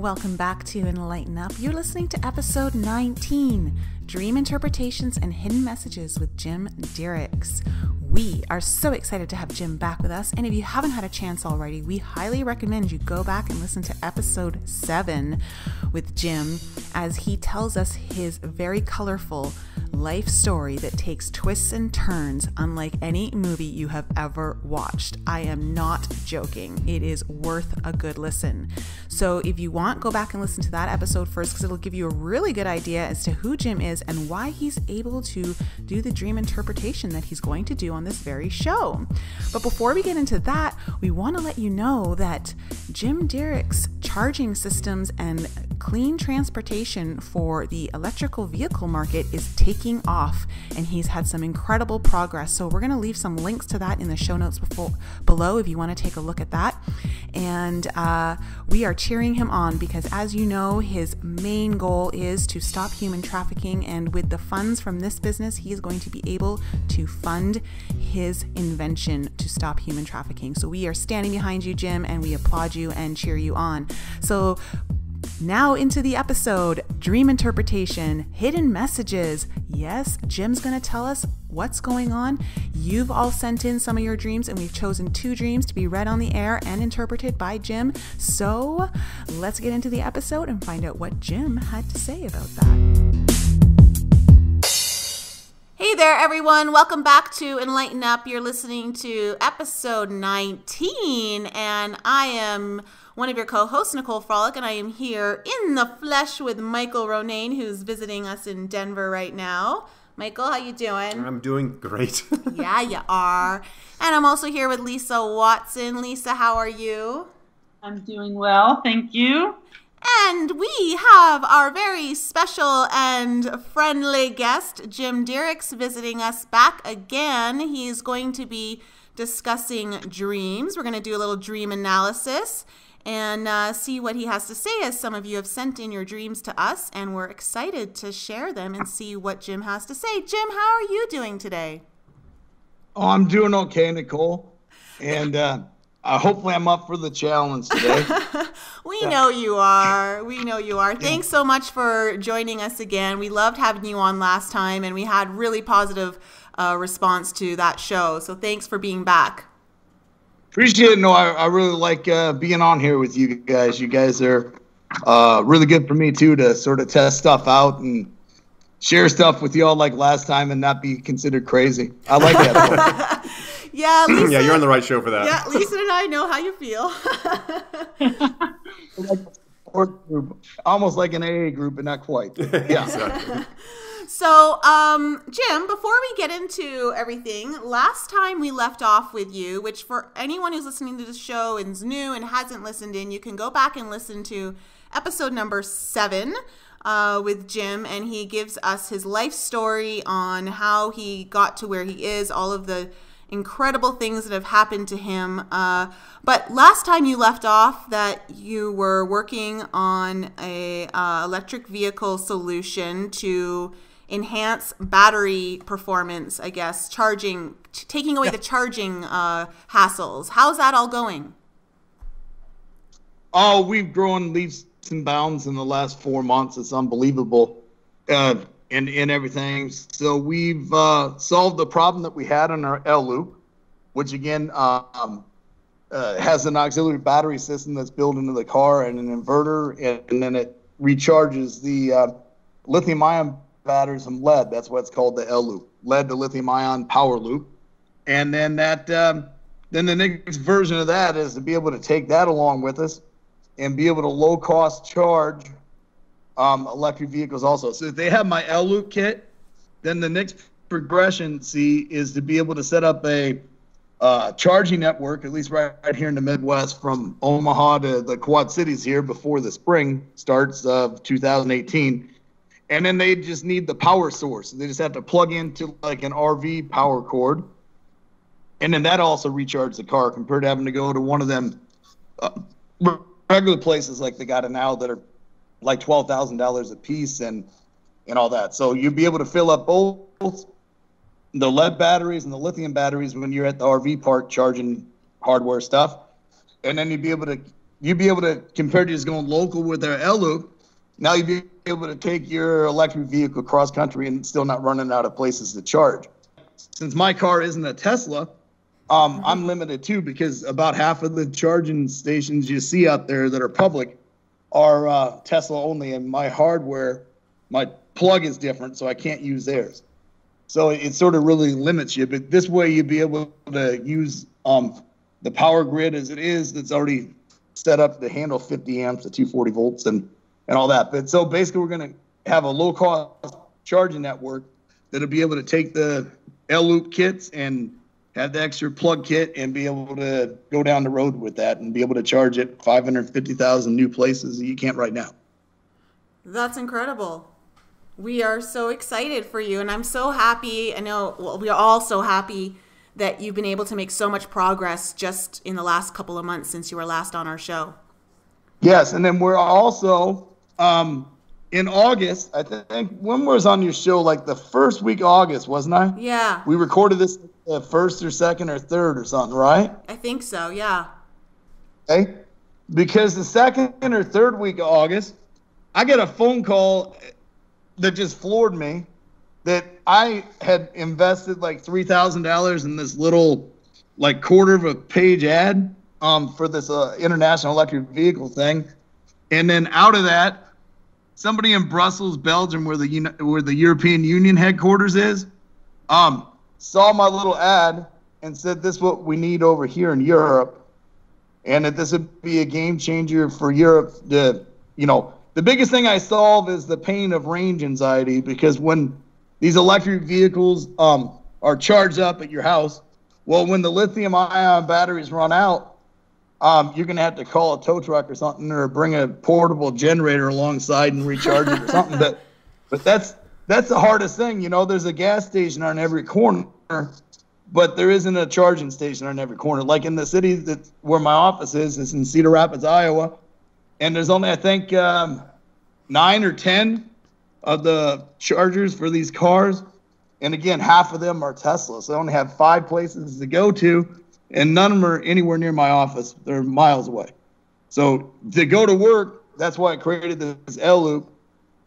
welcome back to Enlighten Up. You're listening to episode 19, Dream Interpretations and Hidden Messages with Jim Dierickx. We are so excited to have Jim back with us, and if you haven't had a chance already, we highly recommend you go back and listen to episode 7 with Jim as he tells us his very colorful life story that takes twists and turns unlike any movie you have ever watched. I am not joking. It is worth a good listen. So if you want, go back and listen to that episode first, because it'll give you a really good idea as to who Jim is and why he's able to do the dream interpretation that he's going to do on this very show. But before we get into that, we want to let you know that Jim Dierickx charging systems and clean transportation for the electrical vehicle market is taking off, and he's had some incredible progress. So we're going to leave some links to that in the show notes below if you want to take a look at that. And we are cheering him on because, as you know, his main goal is to stop human trafficking, and with the funds from this business, he is going to be able to fund his invention to stop human trafficking. So we are standing behind you, Jim, and we applaud you and cheer you on. So now into the episode, Dream Interpretation, Hidden Messages. Yes, Jim's going to tell us what's going on. You've all sent in some of your dreams, and we've chosen 2 dreams to be read on the air and interpreted by Jim. So let's get into the episode and find out what Jim had to say about that. Hey there, everyone. Welcome back to Enlighten Up. You're listening to episode 19, and I am one of your co-hosts, Nicole Frolic, and I am here in the flesh with Michael Ronayne, who's visiting us in Denver right now. Michael, how you doing? I'm doing great. Yeah, you are. And I'm also here with Lisa Watson. Lisa, how are you? I'm doing well, thank you. And we have our very special and friendly guest, Jim Dierickx, visiting us back again. He's going to be discussing dreams. We're going to do a little dream analysis and see what he has to say, as some of you have sent in your dreams to us, and we're excited to share them and see what Jim has to say. Jim, how are you doing today? Oh, I'm doing okay, Nicole. And hopefully I'm up for the challenge today. We know you are. We know you are. Thanks so much for joining us again. We loved having you on last time, and we had really positive response to that show. So thanks for being back. Appreciate it. No, I really like being on here with you guys. You guys are really good for me, too, to sort of test stuff out and share stuff with y'all like last time and not be considered crazy. I like that. Yeah, Lisa, yeah, you're on the right show for that. Yeah, Lisa and I know how you feel. Like a support group, almost like an AA group, but not quite. Yeah. Exactly. So, Jim, before we get into everything, last time we left off with you, which for anyone who's listening to the show and is new and hasn't listened in, you can go back and listen to episode number 7 with Jim, and he gives us his life story on how he got to where he is, all of the incredible things that have happened to him. But last time you left off that you were working on a electric vehicle solution to enhance battery performance, I guess, taking away the charging hassles. How's that all going? Oh, we've grown leaps and bounds in the last 4 months. It's unbelievable. In everything. So we've solved the problem that we had on our L loop, which again has an auxiliary battery system that's built into the car and an inverter, and then it recharges the lithium-ion batteries from lead. That's why it's called the L loop, lead to lithium-ion power loop. And then then the next version of that is to be able to take that along with us and be able to low-cost charge electric vehicles also. So if they have my L loop kit, then the next progression, is to be able to set up a charging network, at least right here in the Midwest, from Omaha to the Quad Cities here before the spring starts of 2018. And then they just need the power source. They just have to plug into like an RV power cord. And then that also recharges the car compared to having to go to one of them regular places like they got it now that are like $12,000 a piece and all that. So you'll be able to fill up both the lead batteries and the lithium batteries when you're at the RV park charging hardware stuff. And then you'd be able to you'd be able to, compared to just going local with their enLIGHTenUP, now you'd be able to take your electric vehicle cross country and still not running out of places to charge. Since my car isn't a Tesla, I'm limited too, because about half of the charging stations you see out there that are public are Tesla only, and my hardware, my plug is different, so I can't use theirs. So it sort of really limits you. But this way you'd be able to use the power grid as it is, that's already set up to handle 50 amps to 240 volts and all that. But so basically we're going to have a low cost charging network that'll be able to take the enLIGHTenUP kits and have the extra plug kit and be able to go down the road with that and be able to charge it 550,000 new places that you can't right now. That's incredible. We are so excited for you, and I'm so happy. I know we are all so happy that you've been able to make so much progress just in the last couple of months since you were last on our show. Yes, and then we're also in August, I think, when was on your show, like the first week of August, wasn't I? Yeah. We recorded this the first or second or third or something, right? I think so, yeah. Okay. Because the second or third week of August, I get a phone call that just floored me, that I had invested like $3,000 in this little like quarter of a page ad for this international electric vehicle thing. And then out of that, somebody in Brussels, Belgium, where the European Union headquarters is, saw my little ad and said, this is what we need over here in Europe. And that this would be a game changer for Europe. The biggest thing I solve is the pain of range anxiety, because when these electric vehicles are charged up at your house, well, when the lithium-ion batteries run out, you're going to have to call a tow truck or something, or bring a portable generator alongside and recharge it or something. But that's the hardest thing. There's a gas station on every corner, but there isn't a charging station on every corner. Like in the city where my office is, it's in Cedar Rapids, Iowa, and there's only, I think, 9 or 10 of the chargers for these cars. And again, half of them are Tesla. So I only have 5 places to go to, and none of them are anywhere near my office. They're miles away. So to go to work, that's why I created this enLIGHTenUP.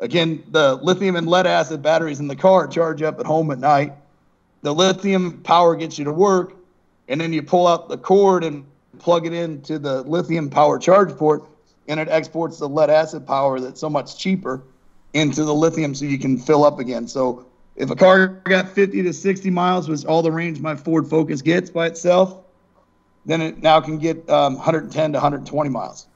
Again, the lithium and lead acid batteries in the car charge up at home at night. The lithium power gets you to work, and then you pull out the cord and plug it into the lithium power charge port, and it exports the lead acid power that's so much cheaper into the lithium so you can fill up again. So if a car got 50 to 60 miles, was all the range my Ford Focus gets by itself, then it now can get 110 to 120 miles.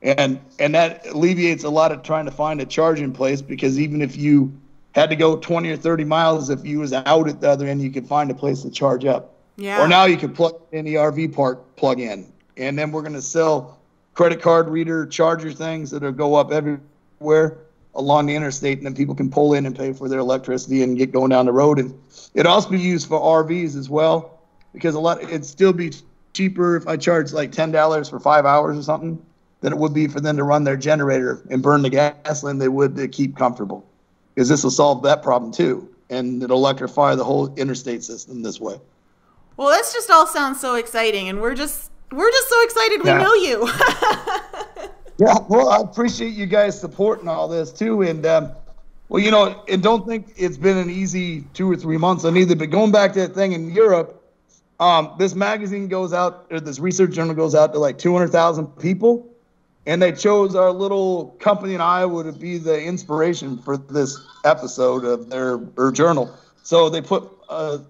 And that alleviates a lot of trying to find a charging place, because even if you had to go 20 or 30 miles, if you was out at the other end, you could find a place to charge up. Yeah. Or now you can plug in the RV park plug-in. And then we're going to sell credit card reader charger things that'll go up everywhere along the interstate, and then people can pull in and pay for their electricity and get going down the road. And it'd also be used for RVs as well, because it'd still be cheaper if I charge like $10 for 5 hours or something than it would be for them to run their generator and burn the gasoline they would to keep comfortable, because this will solve that problem too, and it'll electrify the whole interstate system this way. Well, this just all sounds so exciting, and we're just so excited we know you. Yeah, well, I appreciate you guys supporting all this too, and and don't think it's been an easy 2 or 3 months on either. But going back to that thing in Europe, this magazine goes out, or this research journal goes out to like 200,000 people, and they chose our little company in Iowa to be the inspiration for this episode of their journal. So they put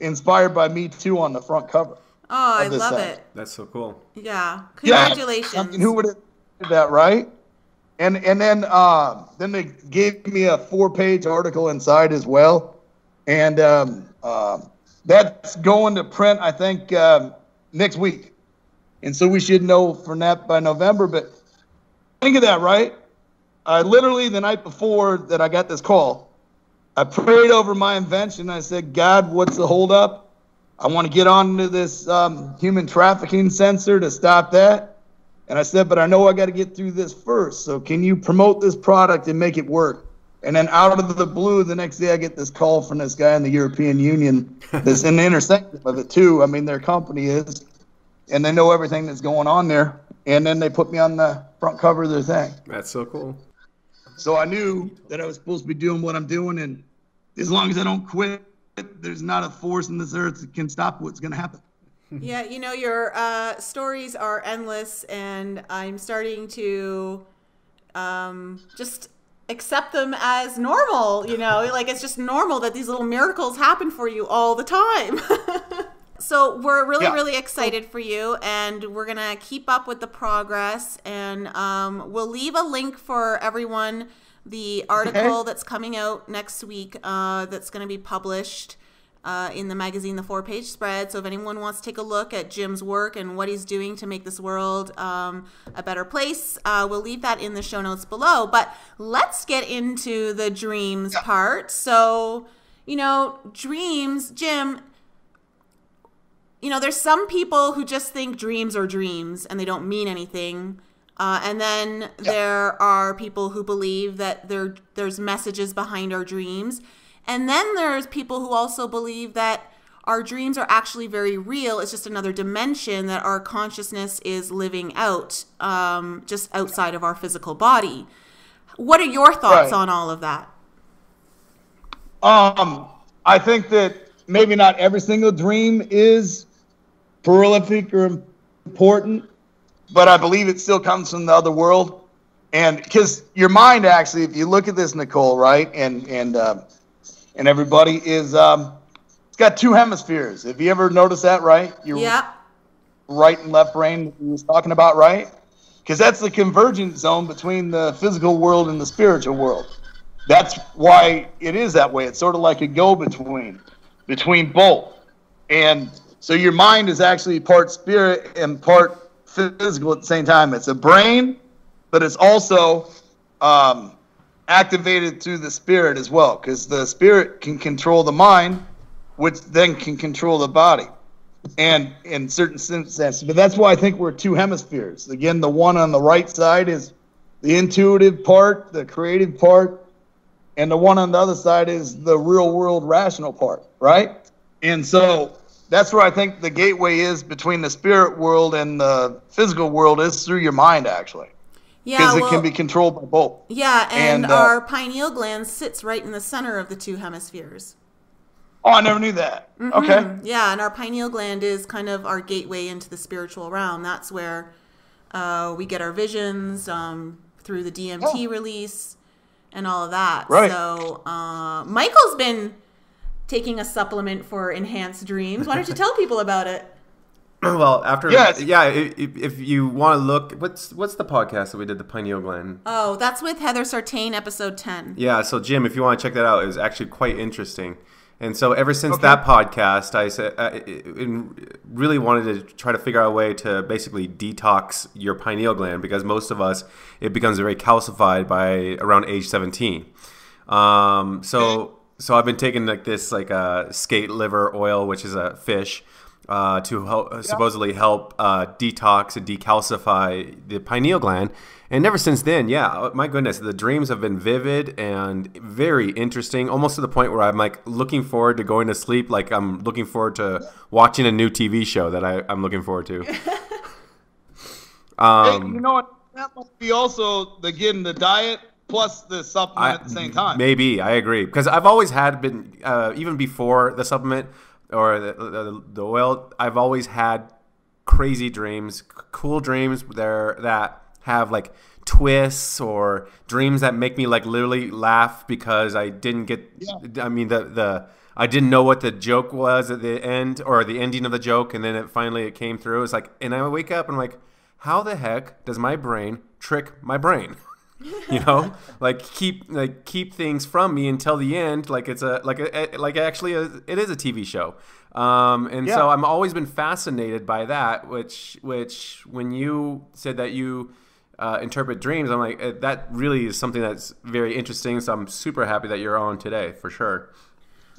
"Inspired by Me Too" on the front cover. Oh, I love it. That's so cool. Yeah, congratulations. Yeah. I mean, who would have did that, right? And then they gave me a 4-page article inside as well, and that's going to print, I think, next week, and so we should know from that by November. But think of that, right? I literally, the night before that I got this call, I prayed over my invention. I said, God, what's the holdup? I want to get onto this human trafficking sensor to stop that. And I said, but I know I got to get through this first. So can you promote this product and make it work? And then out of the blue, the next day I get this call from this guy in the European Union that's in the intersection of it too. I mean, their company is, and they know everything that's going on there. And then they put me on the front cover of their thing. That's so cool. So I knew that I was supposed to be doing what I'm doing, and as long as I don't quit, there's not a force in this earth that can stop what's going to happen. Yeah, you know, your stories are endless, and I'm starting to just accept them as normal, you know, like it's just normal that these little miracles happen for you all the time. So we're really excited for you, and we're going to keep up with the progress, and we'll leave a link for everyone, the article that's coming out next week that's going to be published in the magazine, the 4-page spread. So if anyone wants to take a look at Jim's work and what he's doing to make this world a better place, we'll leave that in the show notes below. But let's get into the dreams part. So, you know, dreams, Jim, you know, there's some people who just think dreams are dreams and they don't mean anything. And then there are people who believe that there's messages behind our dreams. And then there's people who also believe that our dreams are actually very real. It's just another dimension that our consciousness is living out, just outside of our physical body. What are your thoughts on all of that? I think that maybe not every single dream is prolific or important, but I believe it still comes from the other world. And because your mind, actually, if you look at this, Nicole, right, and everybody is, it's got two hemispheres. Have you ever noticed that, right? Your right and left brain we was talking about, right? Because that's the convergence zone between the physical world and the spiritual world. That's why it is that way. It's sort of like a go-between between both. And so your mind is actually part spirit and part physical at the same time. It's a brain, but it's also activated through the spirit as well, because the spirit can control the mind, which then can control the body, and in certain sense. But that's why I think we're two hemispheres. Again, the one on the right side is the intuitive part, the creative part, and the one on the other side is the real world rational part, right? And so that's where I think the gateway is between the spirit world and the physical world is through your mind, actually. Yeah, because it can be controlled by both. Yeah, and our pineal gland sits right in the center of the two hemispheres. Oh, I never knew that. Okay. Yeah, and our pineal gland is kind of our gateway into the spiritual realm. That's where we get our visions through the DMT release and all of that. Right. So Michael's been taking a supplement for enhanced dreams. Why don't you tell people about it? Well, if you want to look, what's the podcast that we did, the pineal gland? Oh, that's with Heather Sartain, episode 10. Yeah, so Jim, if you want to check that out, it was actually quite interesting. And so ever since that podcast, I said really wanted to try to figure out a way to basically detox your pineal gland, because most of us, it becomes very calcified by around age 17. So I've been taking this skate liver oil, which is a fish, to help, supposedly help detox and decalcify the pineal gland. And ever since then, my goodness, the dreams have been vivid and very interesting, almost to the point where I'm looking forward to going to sleep, like I'm looking forward to watching a new TV show that I'm looking forward to. Hey, you know what? That must be also getting the diet plus the supplement at the same time. Maybe, I agree. Because I've always been, even before the supplement or the oil, I've always had crazy dreams, cool dreams that have twists, or dreams that make me literally laugh because I didn't get, I mean, I didn't know what the joke was at the end, or the ending of the joke, and then it came through. It's and I wake up and I'm like, how the heck does my brain trick my brain? You know, keep things from me until the end. It is a TV show. So I'm always been fascinated by that, which when you said that you interpret dreams, I'm like, that really is something that's very interesting. So I'm super happy that you're on today, for sure.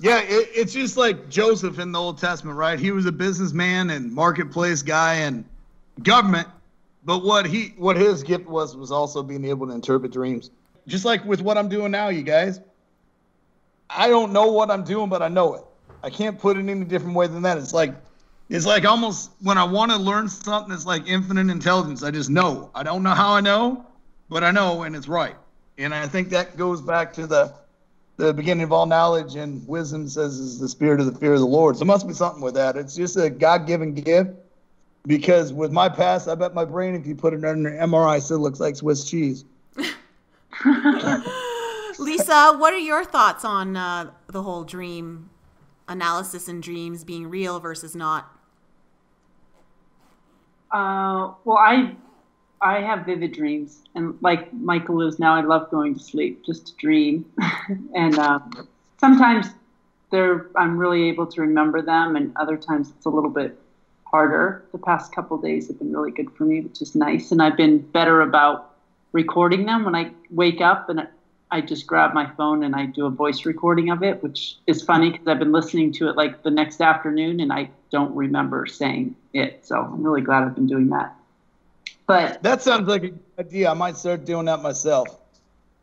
Yeah, it's just like Joseph in the Old Testament, right? He was a businessman and marketplace guy and government. But what his gift was also being able to interpret dreams. Just like with what I'm doing now, you guys. I don't know what I'm doing, but I know it. I can't put it any different way than that. It's like It's like almost when I want to learn something, it's like infinite intelligence. I just know. I don't know how I know, but I know, and it's right. And I think that goes back to the beginning of all knowledge, and wisdom says is the spirit of the fear of the Lord. So there must be something with that. It's just a God-given gift, because with my past, I bet my brain, if you put it under an MRI, still looks like Swiss cheese. Lisa, what are your thoughts on the whole dream analysis and dreams being real versus not? Well, I have vivid dreams, and like Michael is now, I love going to sleep just to dream. And sometimes I'm really able to remember them, and other times it's a little bit harder. The past couple of days have been really good for me, which is nice. And I've been better about recording them when I wake up, and I just grab my phone and I do a voice recording of it, which is funny because I've been listening to it like the next afternoon and I don't remember saying it. So I'm really glad I've been doing that. But that sounds like a good idea. I might start doing that myself.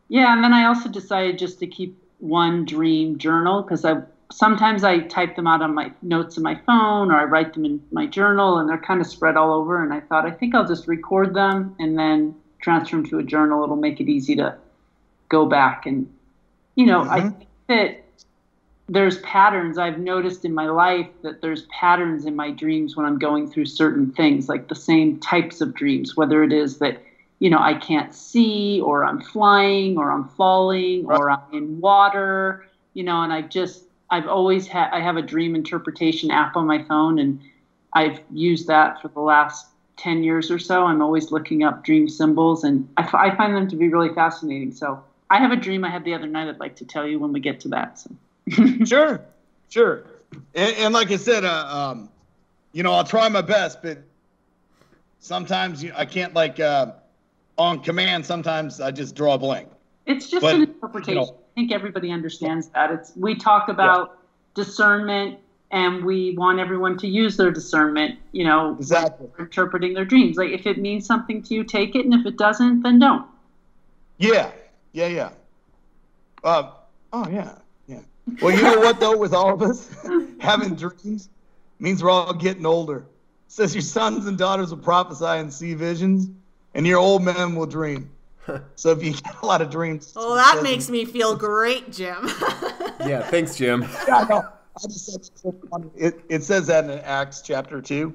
Yeah, and then I also decided just to keep one dream journal, because sometimes I type them out on my notes on my phone, or I write them in my journal, and they're kind of spread all over. And I thought, I think I'll just record them and then transfer them to a journal. It'll make it easy to go back. And, I think that there's patterns I've noticed in my life, that there's patterns in my dreams when I'm going through certain things, like the same types of dreams, whether it is that, I can't see, or I'm flying, or I'm falling, or I'm in water, and I've always I have a dream interpretation app on my phone, and I've used that for the last 10 years or so. I'm always looking up dream symbols, and I find them to be really fascinating. So I have a dream I had the other night I'd like to tell you when we get to that. So. Sure. And like I said, I'll try my best, but sometimes I can't, on command, sometimes I just draw a blank. It's just an interpretation. I think everybody understands that. We talk about discernment, and we want everyone to use their discernment, exactly, when interpreting their dreams. Like, if it means something to you, take it, and if it doesn't, then don't. Yeah. Well, you know what, though, with all of us, having dreams means we're all getting older. It says your sons and daughters will prophesy and see visions, and your old men will dream. So if you get a lot of dreams. Oh, that makes me feel great, Jim. Yeah, thanks, Jim. Yeah, no, I just said it says that in Acts chapter 2,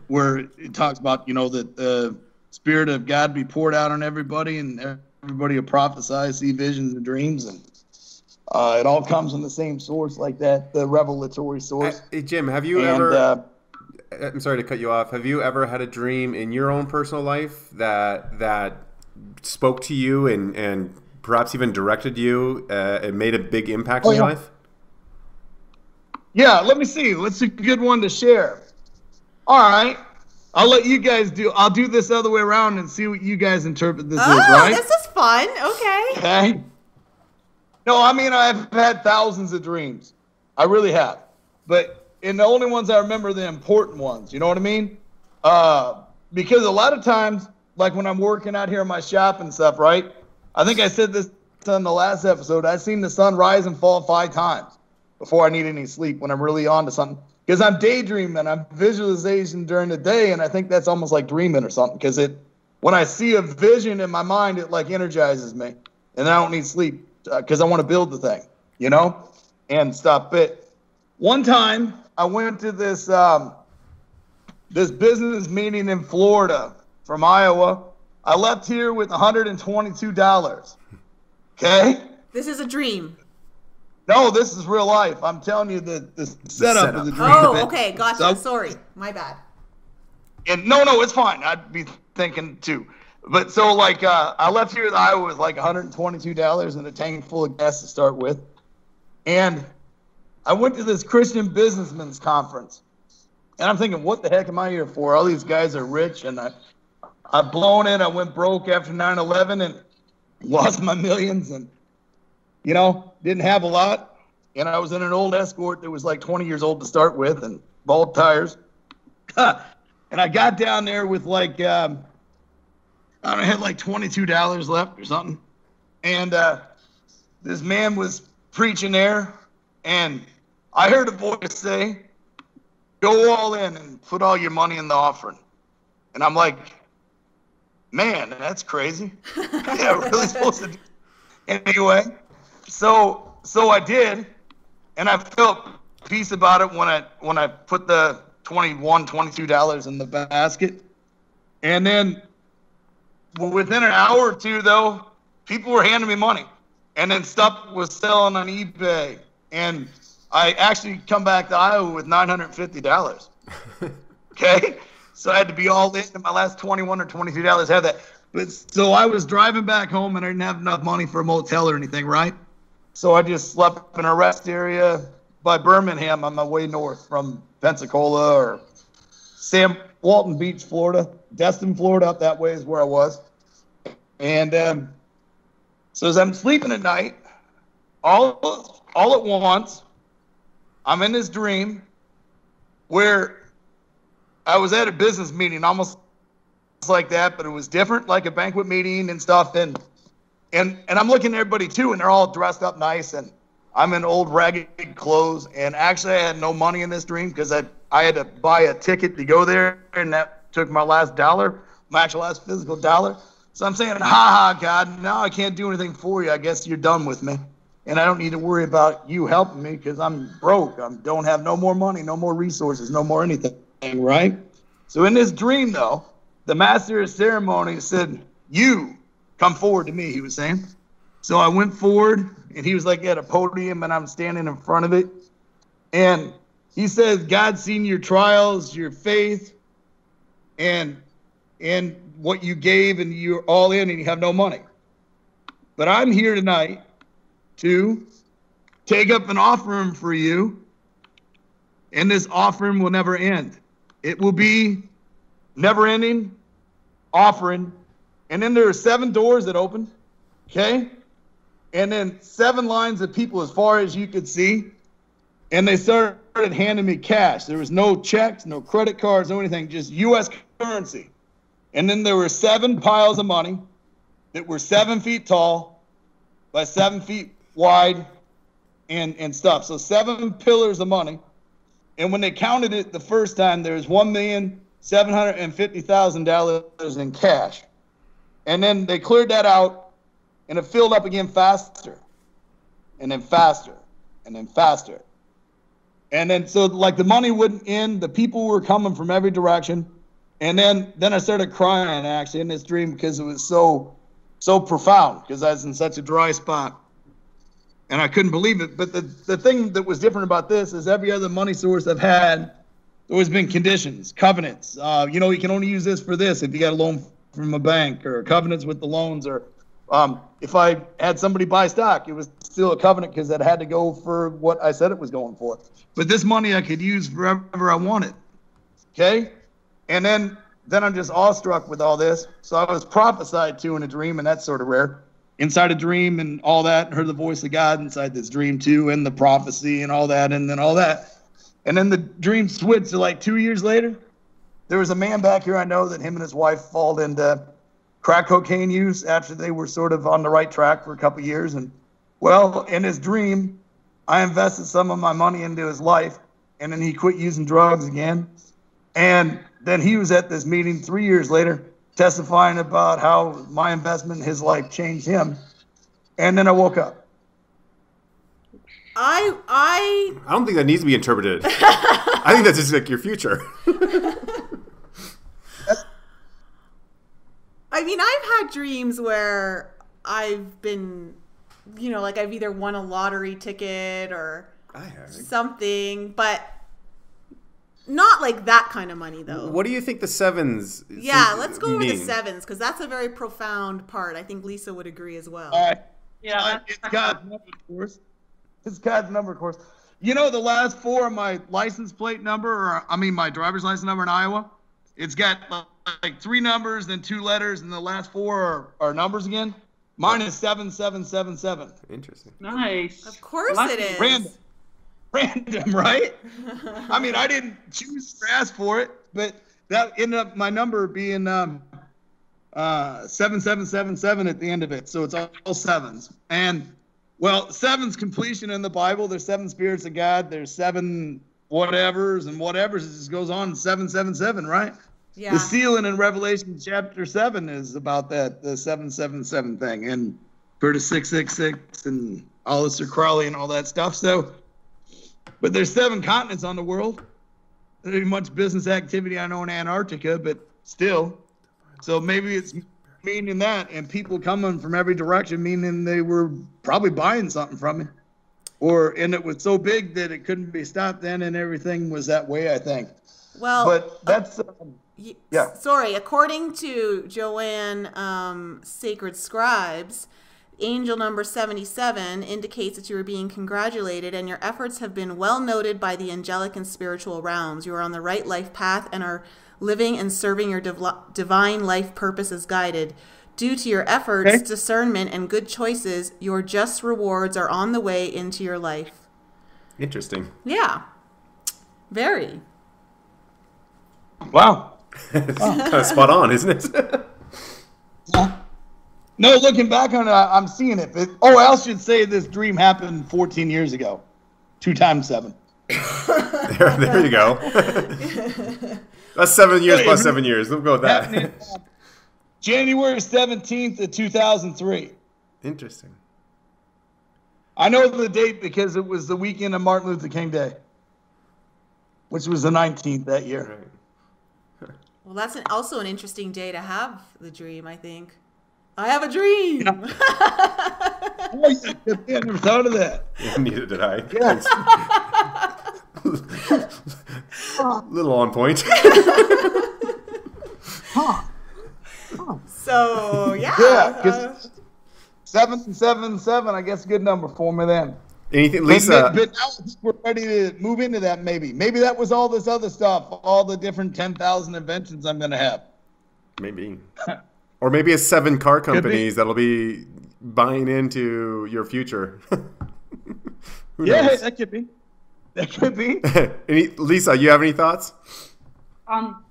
where it talks about, that the Spirit of God be poured out on everybody, and everybody will prophesy, see visions and dreams, and it all comes from the same source, like that, the revelatory source. Hey, Jim, have you ever? I'm sorry to cut you off. Have you ever had a dream in your own personal life that spoke to you and perhaps even directed you and made a big impact in your life? Yeah, let me see. What's a good one to share? All right. I'll let you guys do. I'll do this other way around and see what you guys interpret this is, right? This is fun. Okay. No, I mean, I've had thousands of dreams. I really have. But the only ones I remember are the important ones. You know what I mean? Because a lot of times, like when I'm working out here in my shop and stuff, right? I think I said this on the last episode. I've seen the sun rise and fall 5 times before I need any sleep, when I'm really on to something. Because I'm daydreaming, I'm visualization during the day, and I think that's almost like dreaming or something. Because when I see a vision in my mind, it like energizes me, and I don't need sleep because I want to build the thing, and stuff. But one time I went to this this business meeting in Florida from Iowa. I left here with $122. Okay? This is a dream. No, this is real life. I'm telling you the setup is a dream. Oh, okay. Gotcha. Sorry. My bad. And no, it's fine. I'd be thinking too. But so I left here in Iowa with like $122 and a tank full of gas to start with. And I went to this Christian businessmen's conference. And I'm thinking, what the heck am I here for? All these guys are rich, and I've blown it. I went broke after 9/11 and lost my millions, and didn't have a lot. And I was in an old Escort that was like 20 years old to start with, and bald tires. And I got down there with like I had like $22 left or something. And this man was preaching there, and I heard a voice say, go all in and put all your money in the offering. And I'm like, man, that's crazy. Yeah, really supposed to do. Anyway, so I did, and I felt peace about it when I put the $22 in the basket. And then within an hour or two, though, people were handing me money, and then stuff was selling on eBay, and I actually come back to Iowa with $950. Okay, so I had to be all in. My last $21 or $22 had that. But so I was driving back home, and I didn't have enough money for a motel or anything, right? So I just slept in a rest area by Birmingham on my way north from Pensacola or Walton Beach, Florida. Destin, Florida, up that way is where I was. And so as I'm sleeping at night, all at once, I'm in this dream where I was at a business meeting, almost like that, but it was different, like a banquet meeting and stuff. And I'm looking at everybody too, and they're all dressed up nice, and I'm in old ragged clothes. And actually, I had no money in this dream because I had to buy a ticket to go there, and that took my last dollar, my actual last physical dollar. So I'm saying, ha, God, now I can't do anything for you. I guess you're done with me. And I don't need to worry about you helping me because I'm broke. I don't have no more money, no more resources, no more anything, right? So in this dream, though, the master of ceremony said, you come forward to me, he was saying. So I went forward, and he was like at a podium, and I'm standing in front of it. And he says, God's seen your trials, your faith, and what you gave, and you're all in, and you have no money. But I'm here tonight to take up an offering for you, and this offering will never end. It will be never-ending offering. And then there are 7 doors that opened, okay? And then 7 lines of people as far as you could see. And they started handing me cash. There was no checks, no credit cards, no anything, just U.S. currency. And then there were 7 piles of money that were 7 feet tall by 7 feet wide and stuff. So 7 pillars of money. And when they counted it the first time, there was $1,750,000 in cash. And then they cleared that out, and it filled up again faster, and then faster, and then faster. And then so like the money wouldn't end. The people were coming from every direction. And then I started crying actually in this dream because it was so profound because I was in such a dry spot. And I couldn't believe it. But the thing that was different about this is every other money source I've had, there always been conditions, covenants. You can only use this for this if you got a loan from a bank, or covenants with the loans, or if I had somebody buy stock, it was still a covenant because that had to go for what I said it was going for. But this money I could use forever I wanted. Okay? And then I'm just awestruck with all this. So I was prophesied to in a dream, and that's sort of rare. Inside a dream and all that, heard the voice of God inside this dream too, and the prophecy and all that, and then all that. And then the dream switched to like 2 years later. There was a man back here I know that him and his wife fall into crack cocaine use after they were sort of on the right track for a couple of years. And well, in his dream, I invested some of my money into his life, and then he quit using drugs again. And then he was at this meeting 3 years later testifying about how my investment in his life changed him. And then I woke up. I don't think that needs to be interpreted. I think that's just like your future. I mean, I've had dreams where I've been, like I've either won a lottery ticket or something, but not like that kind of money, though. What do you think the sevens Yeah, let's go over the sevens, because that's a very profound part. I think Lisa would agree as well. Yeah, it's God's number, of course. It's God's number, of course. The last 4 of my license plate number, my driver's license number in Iowa, it's got like 3 numbers, then 2 letters, and the last 4 are numbers again. Mine is 7777. Interesting. Nice. Of course it is. Random, right? I didn't choose or ask for it, but that ended up my number being 7777 at the end of it. So it's all sevens. And well, seven's completion in the Bible. There's 7 spirits of God. There's 7 whatevers and whatevers. It just goes on 777, right? Yeah. The sealing in Revelation chapter 7 is about that, the 777 thing, and for the 666 and Aleister Crowley and all that stuff. So, but there's 7 continents on the world. There ain't much business activity I know in Antarctica, but still. So maybe it's meaning that, and people coming from every direction, meaning they were probably buying something from it. And it was so big that it couldn't be stopped then, and everything was that way, I think. Well, but that's yeah. Sorry, according to Joanne Sacred Scribes, angel number 77 indicates that you are being congratulated and your efforts have been well noted by the angelic and spiritual realms. You are on the right life path and are living and serving your divine life purpose as guided. Due to your efforts, discernment, and good choices, your just rewards are on the way into your life. Interesting. Yeah. Very. Wow. Kind of spot on, isn't it? No, looking back on it, I'm seeing it. I should say this dream happened 14 years ago. 2 times 7. There you go. That's 7 years plus 7 years. We'll go with that. January 17th of 2003. Interesting. I know the date because it was the weekend of Martin Luther King Day, which was the 19th that year. Right. Well, that's also an interesting day to have the dream, I think. I have a dream. Yeah. I never thought of that. Yeah, neither did I. Yeah. Little on point. So, yeah. Yeah, 777, I guess, a good number for me then. Anything, Lisa? But now we're ready to move into that. Maybe that was all this other stuff, all the different 10,000 inventions I'm going to have. Maybe, or maybe it's 7 car companies that'll be buying into your future. Yeah, that could be. That could be. Lisa, you have any thoughts?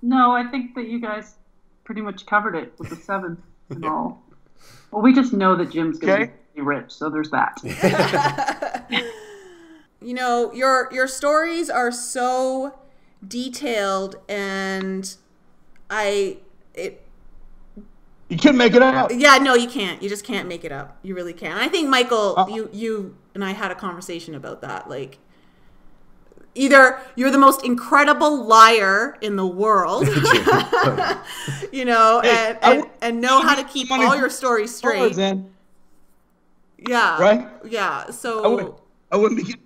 No, I think that you guys pretty much covered it with the 7 and all. Well, we just know that Jim's going to be rich, so there's that. You know, your stories are so detailed, and you couldn't make it up. Yeah, no, you can't. You just can't make it up. You really can't. I think, Michael, you and I had a conversation about that. Like, either you're the most incredible liar in the world, you know, and know how to keep all your stories straight. Yeah. Right? Yeah. So I wouldn't be getting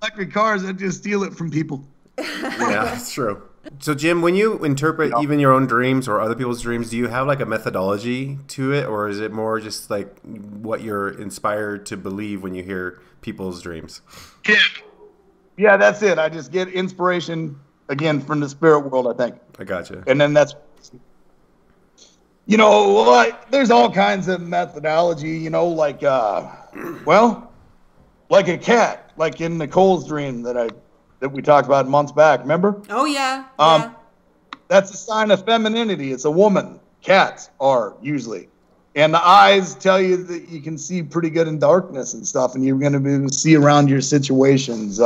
electric cars. I'd just steal it from people. Yeah, that's true. So, Jim, when you interpret even your own dreams or other people's dreams, do you have like a methodology to it, or is it more just like what you're inspired to believe when you hear people's dreams? Yeah, that's it. I just get inspiration, again, from the spirit world, I think. I gotcha. And then that's, you know, there's all kinds of methodology, you know, like, like a cat, like in Nicole's dream that we talked about months back, remember? Oh, yeah. That's a sign of femininity. It's a woman. Cats are usually. And the eyes tell you that you can see pretty good in darkness and stuff, and you're going to be able to see around your situations.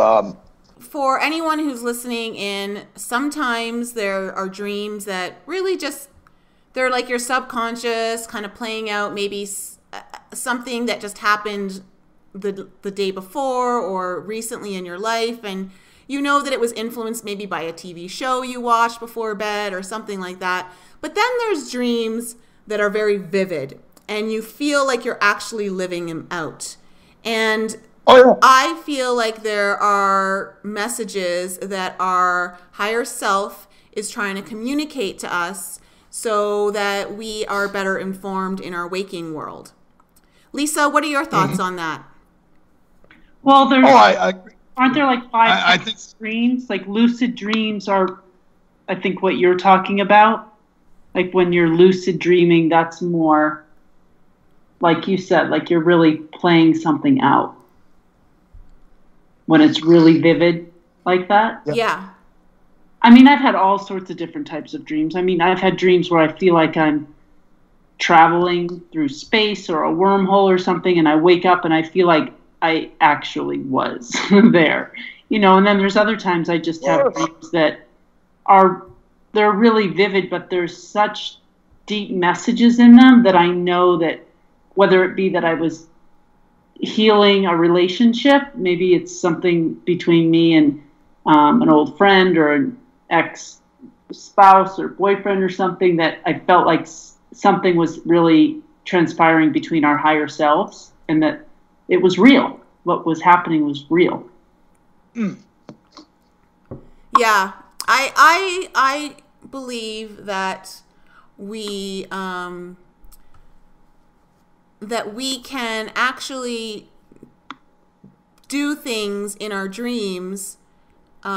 For anyone who's listening in, sometimes there are dreams that really just, they're like your subconscious kind of playing out maybe something that just happened the day before or recently in your life, and you know that it was influenced maybe by a TV show you watched before bed or something like that. But then there's dreams that are very vivid, and you feel like you're actually living them out. And I feel like there are messages that our higher self is trying to communicate to us so that we are better informed in our waking world. Lisa, what are your thoughts on that? Well, there's I aren't there like 5 dreams? Like lucid dreams are, I think, what you're talking about. Like when you're lucid dreaming, that's more, like you said, like you're really playing something out. When it's really vivid like that. Yeah. I mean, I've had all sorts of different types of dreams. I mean, I've had dreams where I feel like I'm traveling through space or a wormhole or something, and I wake up and I feel like I actually was there. And then there's other times I just have dreams that they're really vivid, but there's such deep messages in them that I know that whether it be that I was healing a relationship, maybe it's something between me and an old friend or an ex-spouse or boyfriend or something, that I felt like something was really transpiring between our higher selves and that it was real. What was happening was real. Yeah, I believe that we can actually do things in our dreams that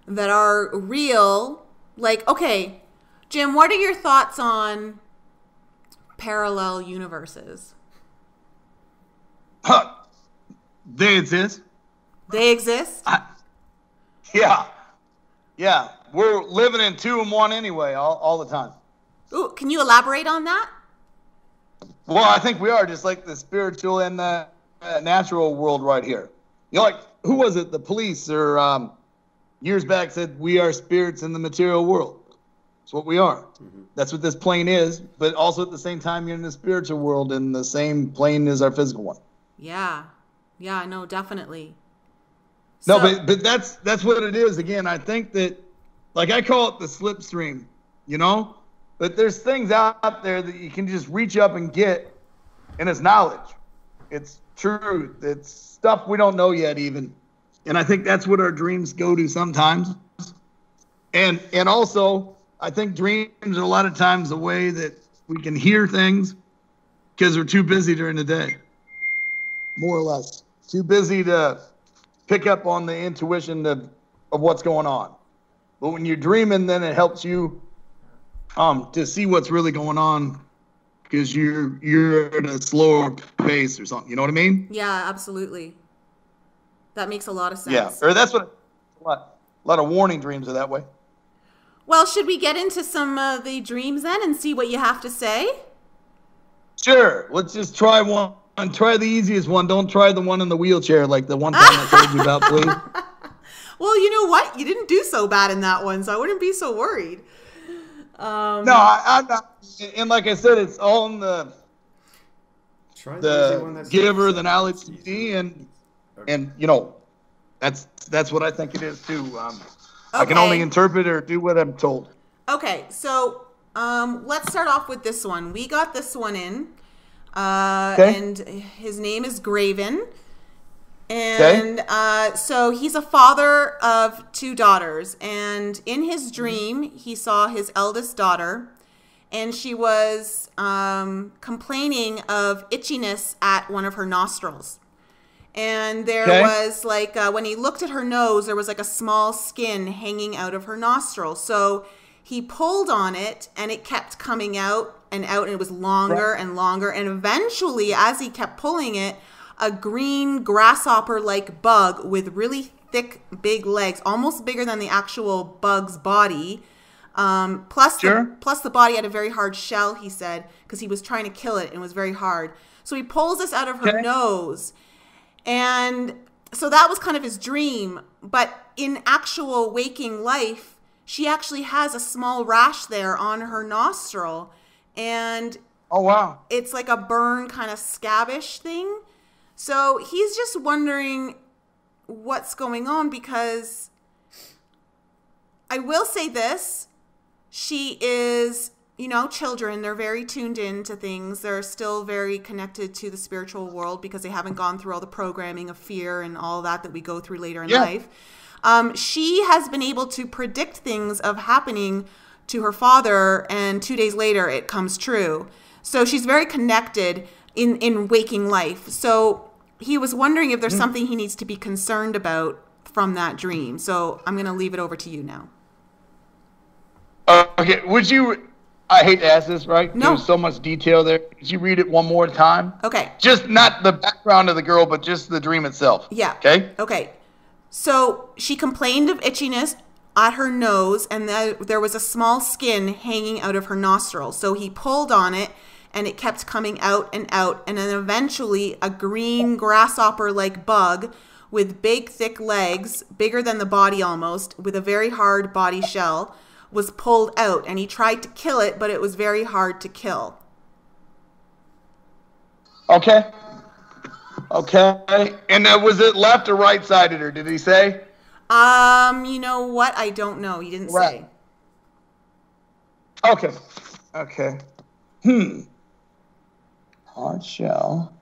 are real. Like, okay, Jim, what are your thoughts on parallel universes? They exist. They exist? Yeah. We're living in 2 and 1 anyway, all the time. Ooh, can you elaborate on that? Well, I think we are, just like the spiritual and the natural world right here. Like, who was it? The police or years back said we are spirits in the material world. That's what we are. Mm-hmm. That's what this plane is. But also at the same time, you're in the spiritual world, and the same plane as our physical one. Yeah, no, definitely. No, but that's what it is. Again, I think that, like, I call it the slipstream, But there's things out there that you can just reach up and get, and it's knowledge. It's truth. It's stuff we don't know yet even. And I think that's what our dreams go to sometimes. And also, I think dreams are a lot of times a way that we can hear things because we're too busy during the day. More or less. Too busy to pick up on the intuition of what's going on. But when you're dreaming, then it helps you to see what's really going on because you're at a slower pace or something. You know what I mean? Yeah, absolutely. That makes a lot of sense. Yeah, or that's what a lot of warning dreams are that way. Well, should we get into some of the dreams then and see what you have to say? Sure. Let's just try one. Try the easiest one. Don't try the one in the wheelchair like the one time I told you about, please. Well, you know what? You didn't do so bad in that one, so I wouldn't be so worried. No, I'm not. And like I said, it's all in the giver, the knowledge to me, and that's what I think it is too. Okay. I can only interpret or do what I'm told. Okay, so let's start off with this one. We got this one in, and his name is Graven. And so he's a father of 2 daughters, and in his dream he saw his eldest daughter, and she was complaining of itchiness at one of her nostrils. And there was like when he looked at her nose, there was like a small skin hanging out of her nostril. So he pulled on it, and it kept coming out, and it was longer and longer, and eventually, as he kept pulling it, a green grasshopper-like bug with really thick, big legs, almost bigger than the actual bug's body. Plus the body had a very hard shell, he said, because he was trying to kill it and it was very hard. So he pulls this out of her nose. And so that was kind of his dream. But in actual waking life, she actually has a small rash there on her nostril. And oh, wow. It's like a burn kind of scabbish thing. So he's just wondering what's going on, because I will say this, she is, children, they're very tuned in to things. They're still very connected to the spiritual world because they haven't gone through all the programming of fear and all that we go through later in life. She has been able to predict things of happening to her father, and 2 days later it comes true. So she's very connected in waking life. So he was wondering if there's something he needs to be concerned about from that dream. So I'm going to leave it over to you now. Okay. I hate to ask this, right? No. There's so much detail there. Could you read it one more time? Okay. Just not the background of the girl, but just the dream itself. Yeah. Okay. So she complained of itchiness at her nose, and there was a small skin hanging out of her nostril. So he pulled on it, and it kept coming out, and then eventually a green grasshopper-like bug with big, thick legs, bigger than the body almost, with a very hard body shell, was pulled out. And he tried to kill it, but it was very hard to kill. Okay. Okay. And was it left or right-sided, or did he say? You know what? I don't know. He didn't say. Okay. Okay. Hard shell.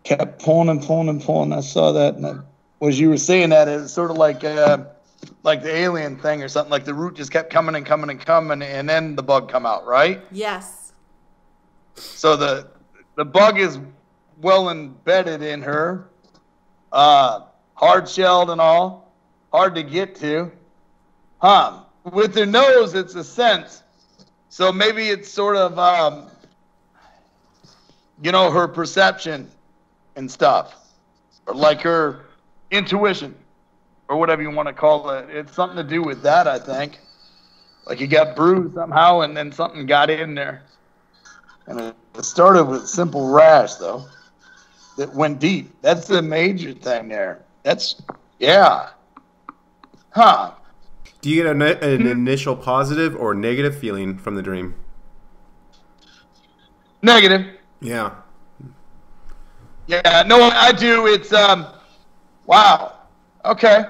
Kept pulling and pulling and pulling. I saw that. And as you were saying that, it's sort of like the alien thing or something. Like the root just kept coming and coming and coming, and then the bug come out, right? Yes. So the bug is well embedded in her. Hard shelled and all. Hard to get to. With her nose, it's a sense. So maybe it's sort of, her perception and stuff. Or like her intuition. Or whatever you want to call it. It's something to do with that, I think. Like you got bruised somehow and then something got in there. And it started with a simple rash, though. That went deep. That's the major thing there. Yeah. Do you get an initial positive or negative feeling from the dream? Negative. Yeah. Yeah, no, I do. It's, wow. Okay.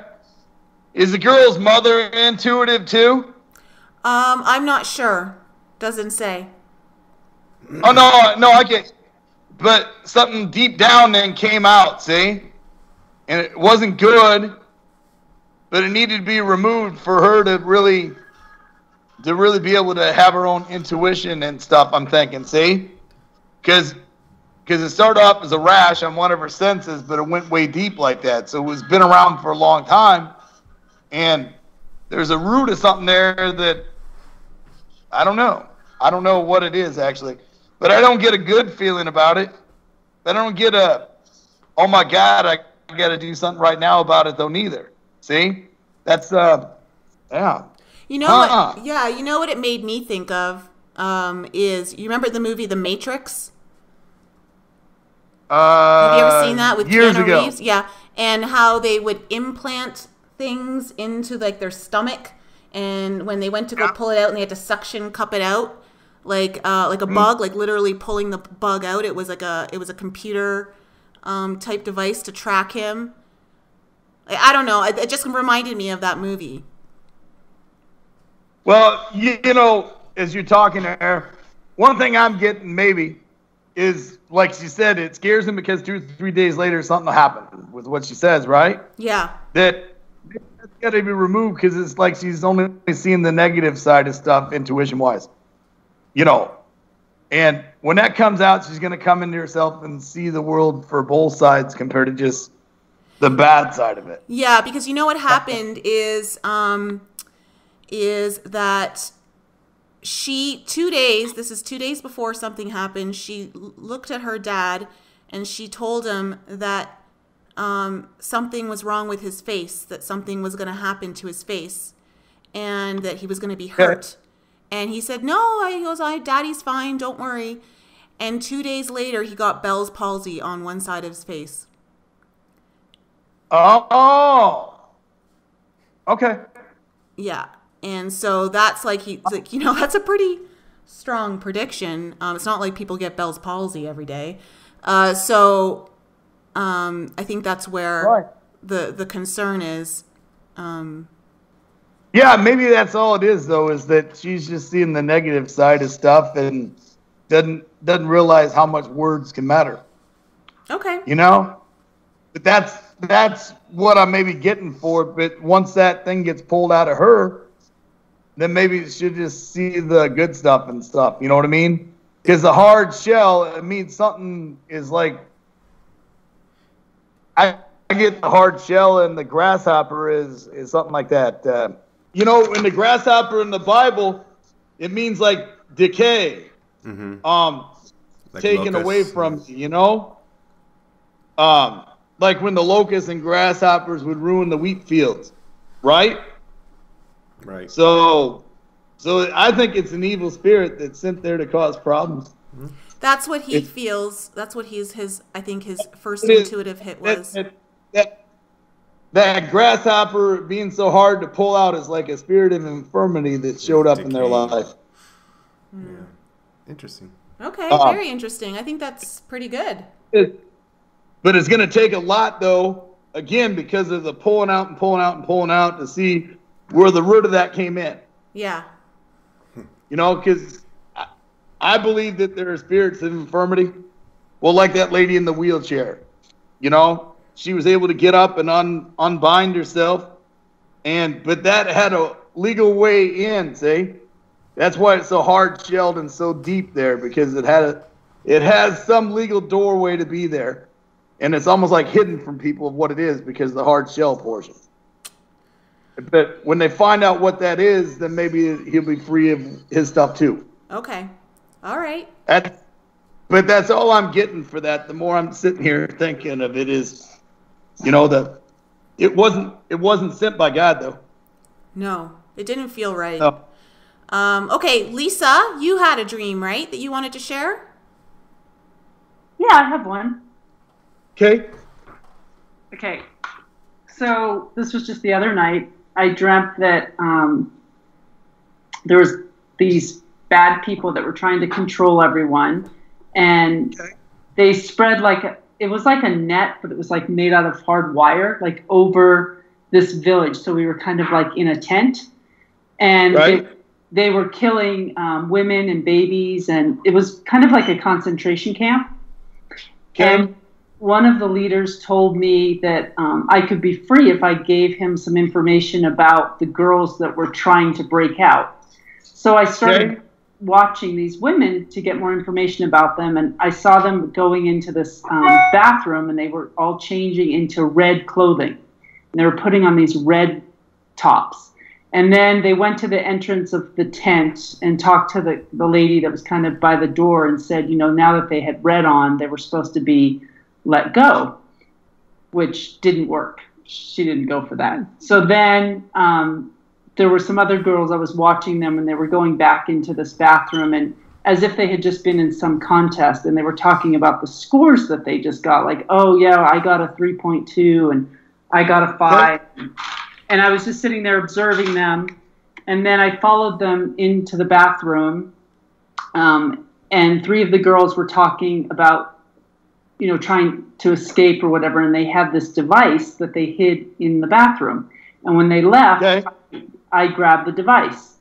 Is the girl's mother intuitive too? I'm not sure. Doesn't say. Oh, no, I get. But something deep down then came out, see? And it wasn't good, but it needed to be removed for her to really be able to have her own intuition and stuff, I'm thinking, see? Because it started off as a rash on one of her senses, but it went way deep like that. So it's been around for a long time. And there's a root of something there that, I don't know. I don't know what it is, actually. But I don't get a good feeling about it. I don't get oh my God, I got to do something right now about it, though, neither. See? That's, yeah. You know what? Yeah, you know what it made me think of is, you remember the movie The Matrix? Have you ever seen that with Keanu Reeves? Yeah, and how they would implant things into like their stomach, and when they went to go pull it out, and they had to suction cup it out, like a bug, like literally pulling the bug out. It was a computer type device to track him. I don't know. It just reminded me of that movie. Well, you know, as you're talking there, one thing I'm getting maybe is, like she said, it scares him because 2 or 3 days later something will happen with what she says, right? Yeah. That's got to be removed because it's like she's only seeing the negative side of stuff intuition-wise. You know. And when that comes out, she's going to come into herself and see the world for both sides compared to just the bad side of it. Yeah, because you know what happened is that she, 2 days, this is 2 days before something happened, she looked at her dad and she told him that something was wrong with his face, that something was going to happen to his face and that he was going to be hurt. And he said, no, he goes, Daddy's fine, don't worry. And 2 days later, he got Bell's palsy on one side of his face. Oh. Okay. Yeah. And so that's like, he's like, you know, that's a pretty strong prediction. It's not like people get Bell's palsy every day. So I think that's where the concern is. Yeah, maybe that's all it is, though, is that she's just seeing the negative side of stuff and doesn't realize how much words can matter. Okay. You know? But that's what I'm maybe getting for it. But once that thing gets pulled out of her, then maybe she'll just see the good stuff and stuff. You know what I mean? Because the hard shell, it means something is like, I get the hard shell and the grasshopper is something like that. You know, in the grasshopper in the Bible, it means like decay, like taken away from you, you know? Like when the locusts and grasshoppers would ruin the wheat fields, right? Right. So I think it's an evil spirit that's sent there to cause problems. That's what he feels. That's what I think his first It is. intuitive hit was. That grasshopper being so hard to pull out is like a spirit of infirmity that showed up in their life. Yeah. Interesting. Okay, very interesting. I think that's pretty good. But it's going to take a lot, though, again, because of the pulling out and pulling out and pulling out to see where the root of that came in. Yeah. You know, because I believe that there are spirits of infirmity. Well, like that lady in the wheelchair, you know, she was able to get up and unbind herself, but that had a legal way in. See, that's why it's so hard shelled and so deep there, because it has some legal doorway to be there, and it's almost like hidden from people of what it is because of the hard shell portion. But when they find out what that is, then maybe he'll be free of his stuff too. Okay. All right. But that's all I'm getting for that. The more I'm sitting here thinking of it is, you know, that it wasn't sent by God, though. No, it didn't feel right. No. Okay, Lisa, you had a dream, right, that you wanted to share? Yeah, I have one. Okay. Okay. So this was just the other night. I dreamt that there was these bad people that were trying to control everyone, and they spread it was like a net, but it was like made out of hard wire, like over this village. So we were kind of like in a tent, and they were killing women and babies, and it was kind of like a concentration camp. Okay. And one of the leaders told me that I could be free if I gave him some information about the girls that were trying to break out. So I started watching these women to get more information about them, and I saw them going into this bathroom, and they were all changing into red clothing. And they were putting on these red tops. And then they went to the entrance of the tent and talked to the lady that was kind of by the door and said, you know, now that they had red on, they were supposed to be let go, which didn't work. She didn't go for that. So then there were some other girls. I was watching them, and they were going back into this bathroom, and as if they had just been in some contest, and they were talking about the scores that they just got, like, oh yeah, I got a 3.2 and I got a 5. And I was just sitting there observing them, and then I followed them into the bathroom, and 3 of the girls were talking about, you know, trying to escape or whatever, and they had this device that they hid in the bathroom. And when they left, I grabbed the device,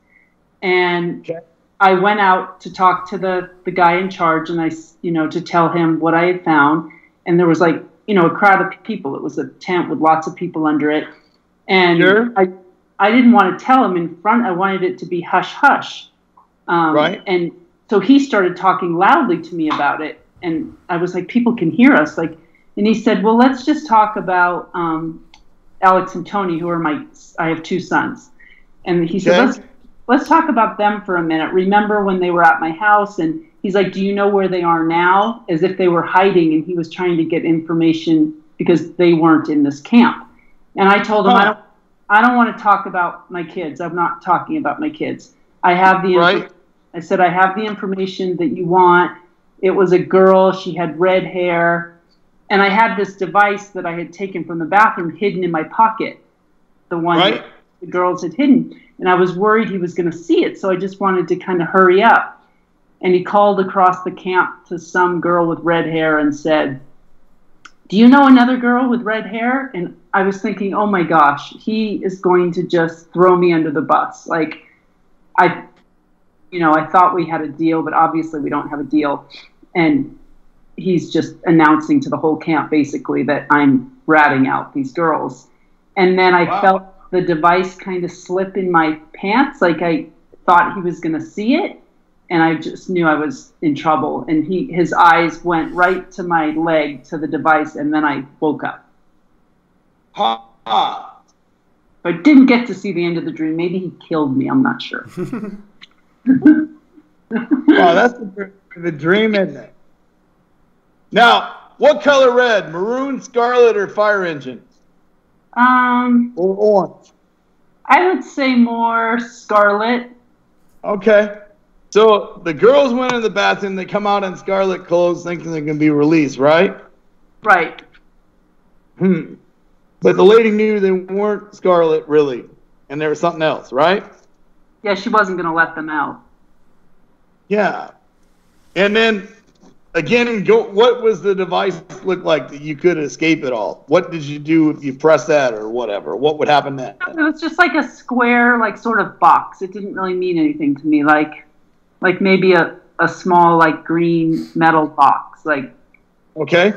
and I went out to talk to the guy in charge, and to tell him what I had found. And there was like, you know, a crowd of people. It was a tent with lots of people under it. And I didn't want to tell him in front. I wanted it to be hush hush. And so he started talking loudly to me about it. And I was like, people can hear us. And he said, well, let's just talk about Alex and Tony, who are I have 2 sons. And he said, let's talk about them for a minute. Remember when they were at my house? And he's like, do you know where they are now? As if they were hiding, and he was trying to get information because they weren't in this camp. And I told him, I don't want to talk about my kids. I'm not talking about my kids. I have I said, I have the information that you want. It was a girl. She had red hair. And I had this device that I had taken from the bathroom hidden in my pocket, the one that the girls had hidden. And I was worried he was going to see it, so I just wanted to kind of hurry up. And he called across the camp to some girl with red hair and said, do you know another girl with red hair? And I was thinking, oh my gosh, he is going to just throw me under the bus. Like, I thought we had a deal, but obviously we don't have a deal. And he's just announcing to the whole camp basically that I'm ratting out these girls. And then I felt the device kind of slip in my pants. Like I thought he was going to see it. And I just knew I was in trouble. And his eyes went right to my leg, to the device, and then I woke up. But I didn't get to see the end of the dream. Maybe he killed me. I'm not sure. Wow, that's the dream, isn't it? Now, what color red? Maroon, scarlet, or fire engine? Or orange? I would say more scarlet. Okay. So the girls went in the bathroom. They come out in scarlet clothes, thinking they're going to be released, right? Right. But the lady knew they weren't scarlet, really, and there was something else, right? Yeah, she wasn't going to let them out. Yeah. And then, again, what was the device look like that you could escape it all? What did you do if you press that or whatever? What would happen then? It was just like a square, like sort of box. It didn't really mean anything to me. Like maybe a small, like green metal box. Like. Okay.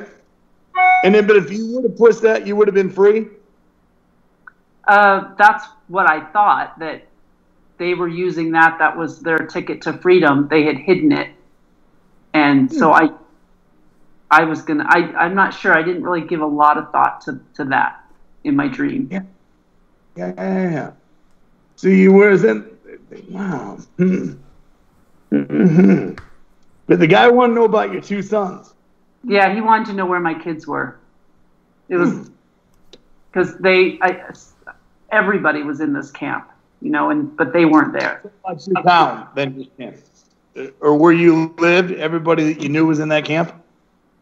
And then, but if you would have pushed that, you would have been free? That's what I thought, that they were using that. That was their ticket to freedom. They had hidden it. And so I was going to, I'm not sure. I didn't really give a lot of thought to that in my dream. Yeah. So you were then, wow. But the guy wanted to know about your two sons. Yeah, he wanted to know where my kids were. It was because everybody was in this camp, but they weren't there. Town, then, or where you lived, everybody that you knew was in that camp.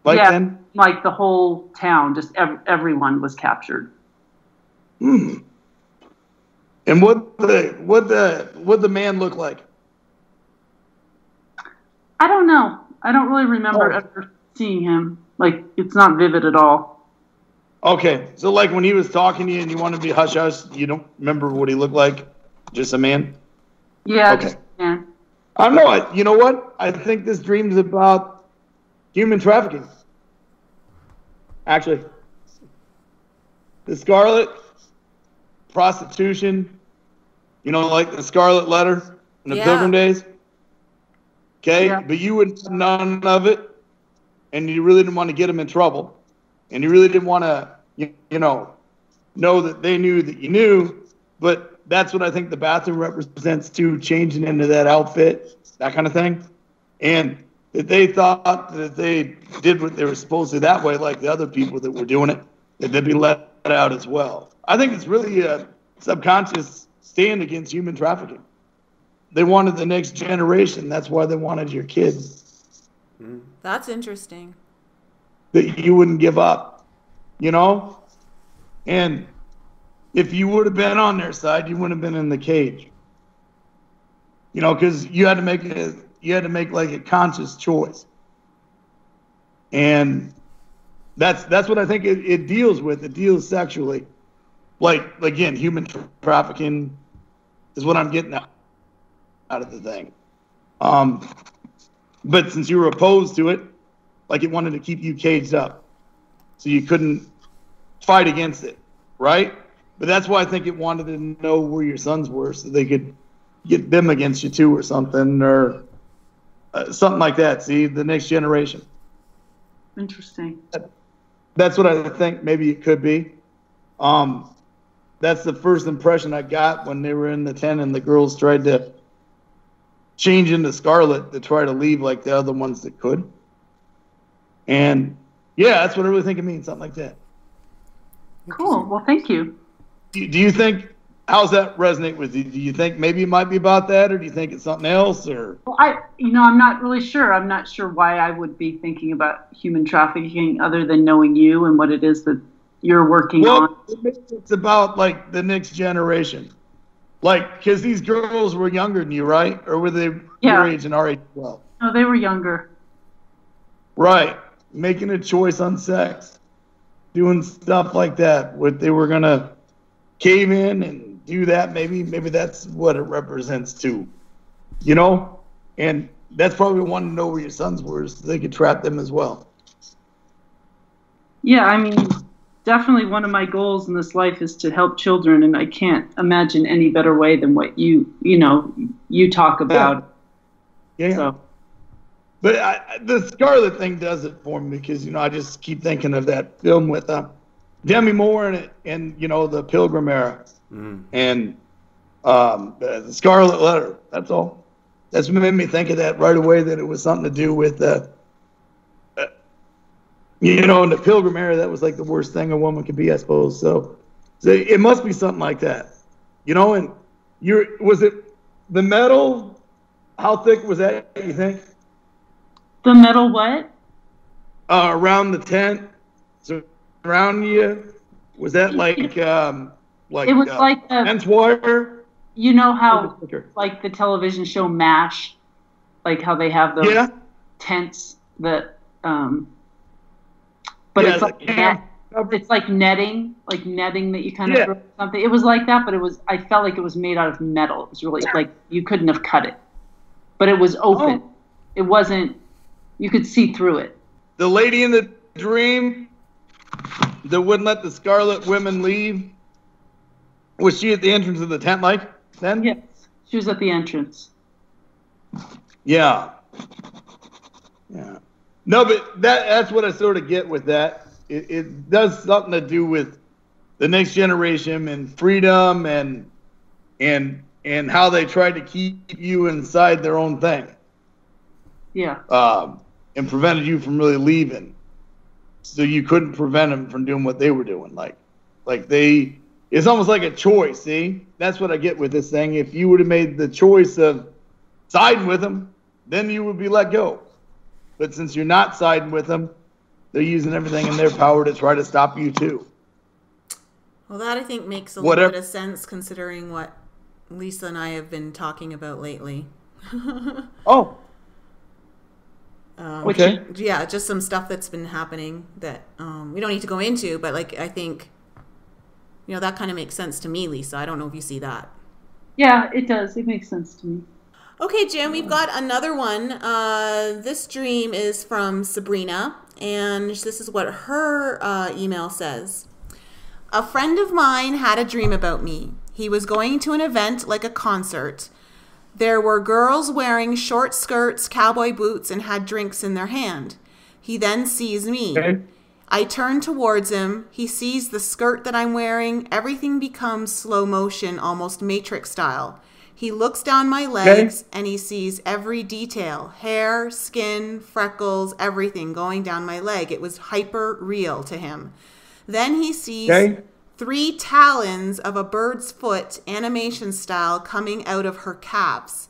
Then, like the whole town, just everyone was captured. And what the man look like? I don't know. I don't really remember ever seeing him. Like, it's not vivid at all. Okay, so like when he was talking to you and you wanted to be hush hush, you don't remember what he looked like? Just a man? Yeah. Okay. Yeah. I don't know. You know what? I think this dream is about human trafficking. Actually, the scarlet, prostitution, like the Scarlet Letter in the Pilgrim days. Okay, yeah. But you would none of it, and you really didn't want to get them in trouble, and you really didn't want to, know that they knew that you knew. But that's what I think the bathroom represents too, changing into that outfit, that kind of thing, and that they thought that they did what they were supposed to that way, like the other people that were doing it, that they'd be let out as well. I think it's really a subconscious stand against human trafficking. They wanted the next generation. That's why they wanted your kids. That's interesting. That you wouldn't give up, And if you would have been on their side, you wouldn't have been in the cage. Because you had to make like a conscious choice. And that's what I think it deals with. It deals sexually. Like, again, human trafficking is what I'm getting out of the thing. But since you were opposed to it, like it wanted to keep you caged up. So you couldn't fight against it, right? But that's why I think it wanted to know where your sons were so they could get them against you too or something, or something like that. See, the next generation. Interesting. That's what I think maybe it could be. That's the first impression I got when they were in the tent and the girls tried to change into scarlet to try to leave like the other ones that could. And yeah, that's what I really think it means, something like that. Cool. Well, thank you. Do you think, how's that resonate with you? Do you think maybe it might be about that, or do you think it's something else? Or well, I'm not really sure. I'm not sure why I would be thinking about human trafficking other than knowing you and what it is that you're working on. It's about like the next generation. Like, because these girls were younger than you, right? Or were they your age and our age as well? No, they were younger. Right. Making a choice on sex. Doing stuff like that. What they were going to cave in and do that. Maybe that's what it represents too. And that's probably wanting to know where your sons were so they could trap them as well. Yeah, I mean, definitely one of my goals in this life is to help children, and I can't imagine any better way than what you talk about. Yeah. So. But the Scarlet thing does it for me because, I just keep thinking of that film with Demi Moore and the Pilgrim era. And the Scarlet Letter. That's all. That's what made me think of that right away, that it was something to do with, in the Pilgrim era, that was like the worst thing a woman could be, I suppose. So it must be something like that. And was it the metal How thick was that, you think? The metal what? Around the tent, so around you, was that like It was like fence wire? you know how like the television show MASH, like how they have those tents that but it's like it's like netting that you kind of throw something. It was like that, but I felt like it was made out of metal. It was really like you couldn't have cut it, but it was open. It wasn't. You could see through it. The lady in the dream that wouldn't let the Scarlet Women leave, was she at the entrance of the tent like then? Yes, she was at the entrance. Yeah. Yeah. No, but that's what I sort of get with that. It does something to do with the next generation and freedom and how they try to keep you inside their own thing. Yeah. And prevented you from really leaving. So you couldn't prevent them from doing what they were doing. It's almost like a choice, see? That's what I get with this thing. If you would have made the choice of siding with them, then you would be let go. But since you're not siding with them, they're using everything in their power to try to stop you too. Well, that I think makes a little bit of sense considering what Lisa and I have been talking about lately. Oh. Okay. Yeah, just some stuff that's been happening that we don't need to go into, but like I think, that kind of makes sense to me, Lisa. I don't know if you see that. Yeah, it does. It makes sense to me. Okay, Jim, we've got another one. This dream is from Sabrina, and this is what her email says. A friend of mine had a dream about me. He was going to an event like a concert. There were girls wearing short skirts, cowboy boots, and had drinks in their hand. He then sees me. Okay. I turn towards him. He sees the skirt that I'm wearing. Everything becomes slow motion, almost Matrix style. He looks down my legs and he sees every detail. Hair, skin, freckles, everything going down my leg. It was hyper real to him. Then he sees 3 talons of a bird's foot, animation style, coming out of her calves.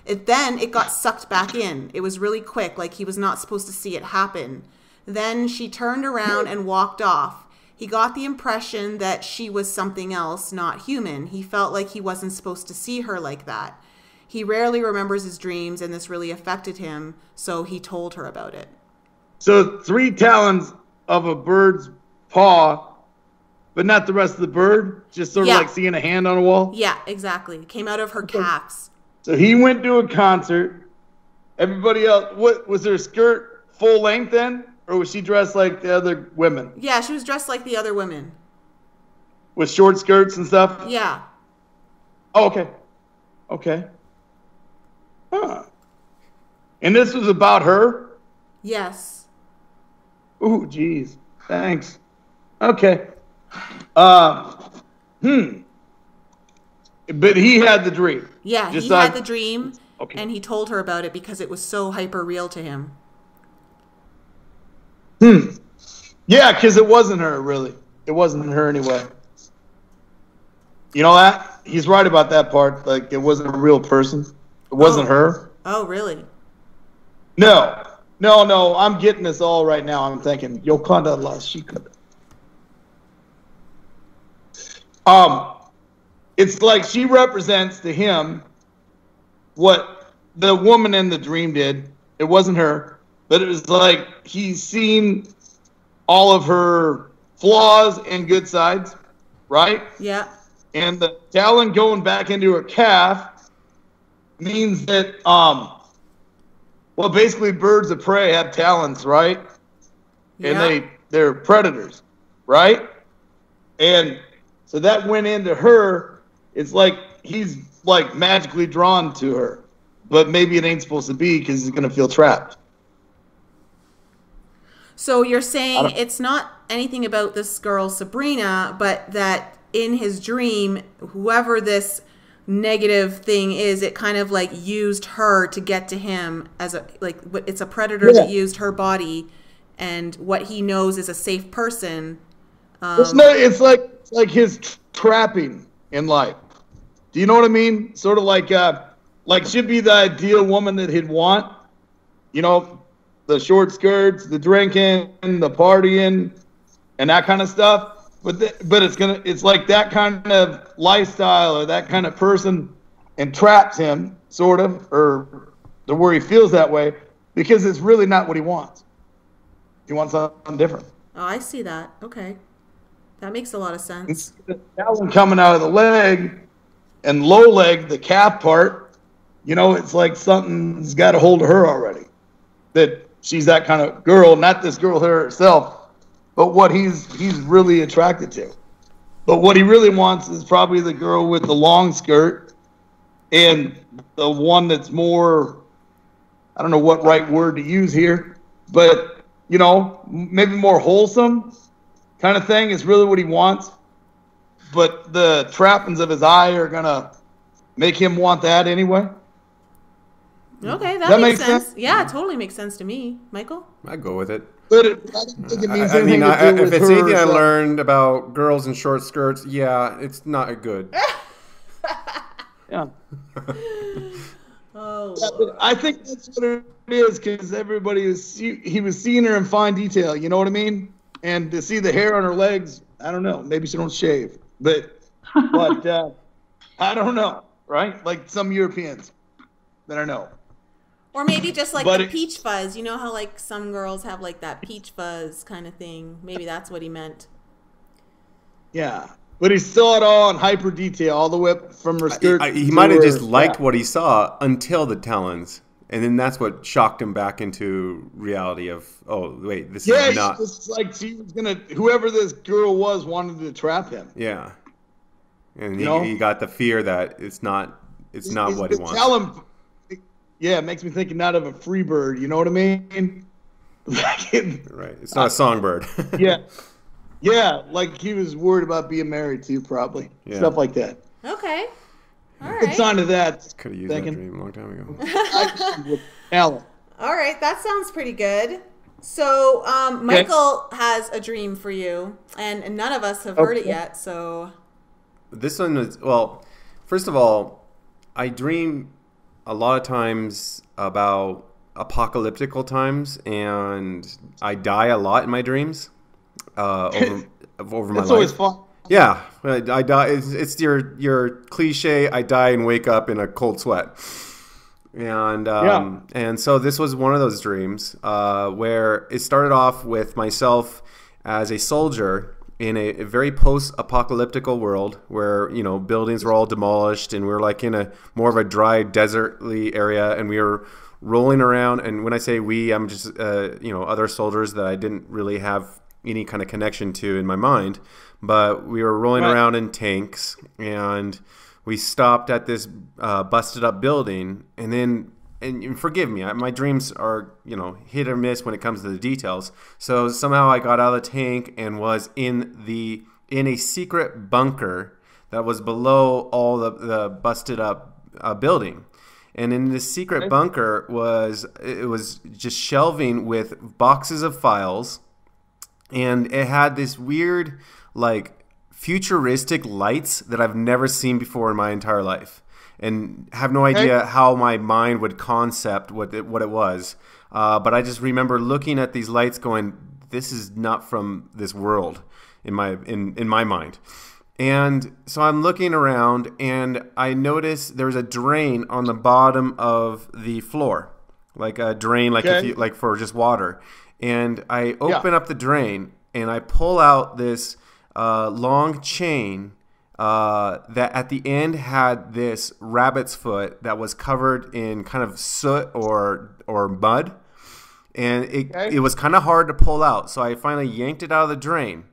It got sucked back in. It was really quick, like he was not supposed to see it happen. Then she turned around and walked off. He got the impression that she was something else, not human. He felt like he wasn't supposed to see her like that. He rarely remembers his dreams, and this really affected him, so he told her about it. So 3 talons of a bird's paw, but not the rest of the bird? Just sort of like seeing a hand on a wall? Yeah, exactly. It came out of her calves. So he went to a concert. Everybody else, what was her skirt full length then? Or was she dressed like the other women? Yeah, she was dressed like the other women. With short skirts and stuff? Yeah. Oh, okay. Okay. Huh. And this was about her? Yes. Ooh, geez. Thanks. Okay. But he had the dream. Yeah, he had the dream, and he told her about it because it was so hyper real to him. Yeah, because it wasn't her, really. It wasn't her anyway. You know that? He's right about that part. Like, it wasn't a real person. It wasn't her. Oh, really? No. I'm getting this all right now. I'm thinking, Yokanda la Shika. It's like she represents to him what the woman in the dream did. It wasn't her, but it was like he's seen all of her flaws and good sides, right? Yeah. And the talon going back into her calf means that, well, basically birds of prey have talons, right? Yeah. And they're predators, right? And so that went into her. It's like he's like magically drawn to her, but maybe it ain't supposed to be because he's going to feel trapped. So you're saying it's not anything about this girl, Sabrina, but that in his dream, whoever this negative thing is, it kind of like used her to get to him as it's a predator that used her body, and what he knows is a safe person. It's like his trapping in life. Do you know what I mean? Sort of like like she'd be the ideal woman that he'd want. You know, the short skirts, the drinking, the partying, and that kind of stuff. But it's like that kind of lifestyle or that kind of person entraps him, sort of, or to where he feels that way, because it's really not what he wants. He wants something different. Oh, I see that. Okay. That makes a lot of sense. That one coming out of the leg and low leg, the calf part, you know, it's like something's got a hold of her already. That she's that kind of girl, not this girl herself, but what he's really attracted to. But what he really wants is probably the girl with the long skirt and the one that's more, I don't know what right word to use here, but, you know, maybe more wholesome kind of thing is really what he wants. But the trappings of his eye are going to make him want that anyway. Okay, that makes sense. Yeah, it totally makes sense to me. Michael? I go with it. But I don't think it means anything to do with if it's her anything I or learned about girls in short skirts, yeah, it's not good. yeah. Oh. Yeah, I think that's what it is, because he was seeing her in fine detail, you know what I mean? And to see the hair on her legs, I don't know. Maybe she don't shave, but I don't know, right? Like some Europeans that I know. Or maybe just like the peach fuzz. You know how like some girls have like that peach fuzz kind of thing. Maybe that's what he meant. Yeah. But he saw it all in hyper detail, all the way up from her skirt. He might have just liked what he saw until the talons. And then that's what shocked him back into reality of, oh, wait, this is not. Yeah, it's like she was going to, whoever this girl was wanted to trap him. Yeah. And he got the fear that it's not what he wants. Tell him. Yeah, it makes me think not of a free bird. You know what I mean? Right. It's not a songbird. Yeah. Yeah, like he was worried about being married too, probably. Yeah. Stuff like that. Okay. All right. It's on to that. Could have used that dream a long time ago. Alan. All right, that sounds pretty good. So Michael has a dream for you, and none of us have heard it yet, so... This one is, well, first of all, I dream a lot of times about apocalyptical times, and I die a lot in my dreams over my life. That's always fun. Yeah, I die. It's your cliche. I die and wake up in a cold sweat, and so this was one of those dreams where it started off with myself as a soldier in a very post-apocalyptical world where, you know, buildings were all demolished and we were like in a more of a dry desert-y area, and we were rolling around. And when I say we, I'm just other soldiers that I didn't really have any kind of connection to in my mind, but we were rolling around in tanks, and we stopped at this busted up building, and then. And forgive me, my dreams are, you know, hit or miss when it comes to the details. So somehow I got out of the tank and was in a secret bunker that was below all the busted up building. And in this secret bunker was just shelving with boxes of files, and it had this weird, like, futuristic lights that I've never seen before in my entire life. And have no idea how my mind would concept what it was. But I just remember looking at these lights going, this is not from this world in my mind. And so I'm looking around, and I notice there's a drain on the bottom of the floor. Like a drain, like for just water. And I open up the drain, and I pull out this long chain that at the end had this rabbit's foot that was covered in kind of soot or mud, and it was kind of hard to pull out. So I finally yanked it out of the drain,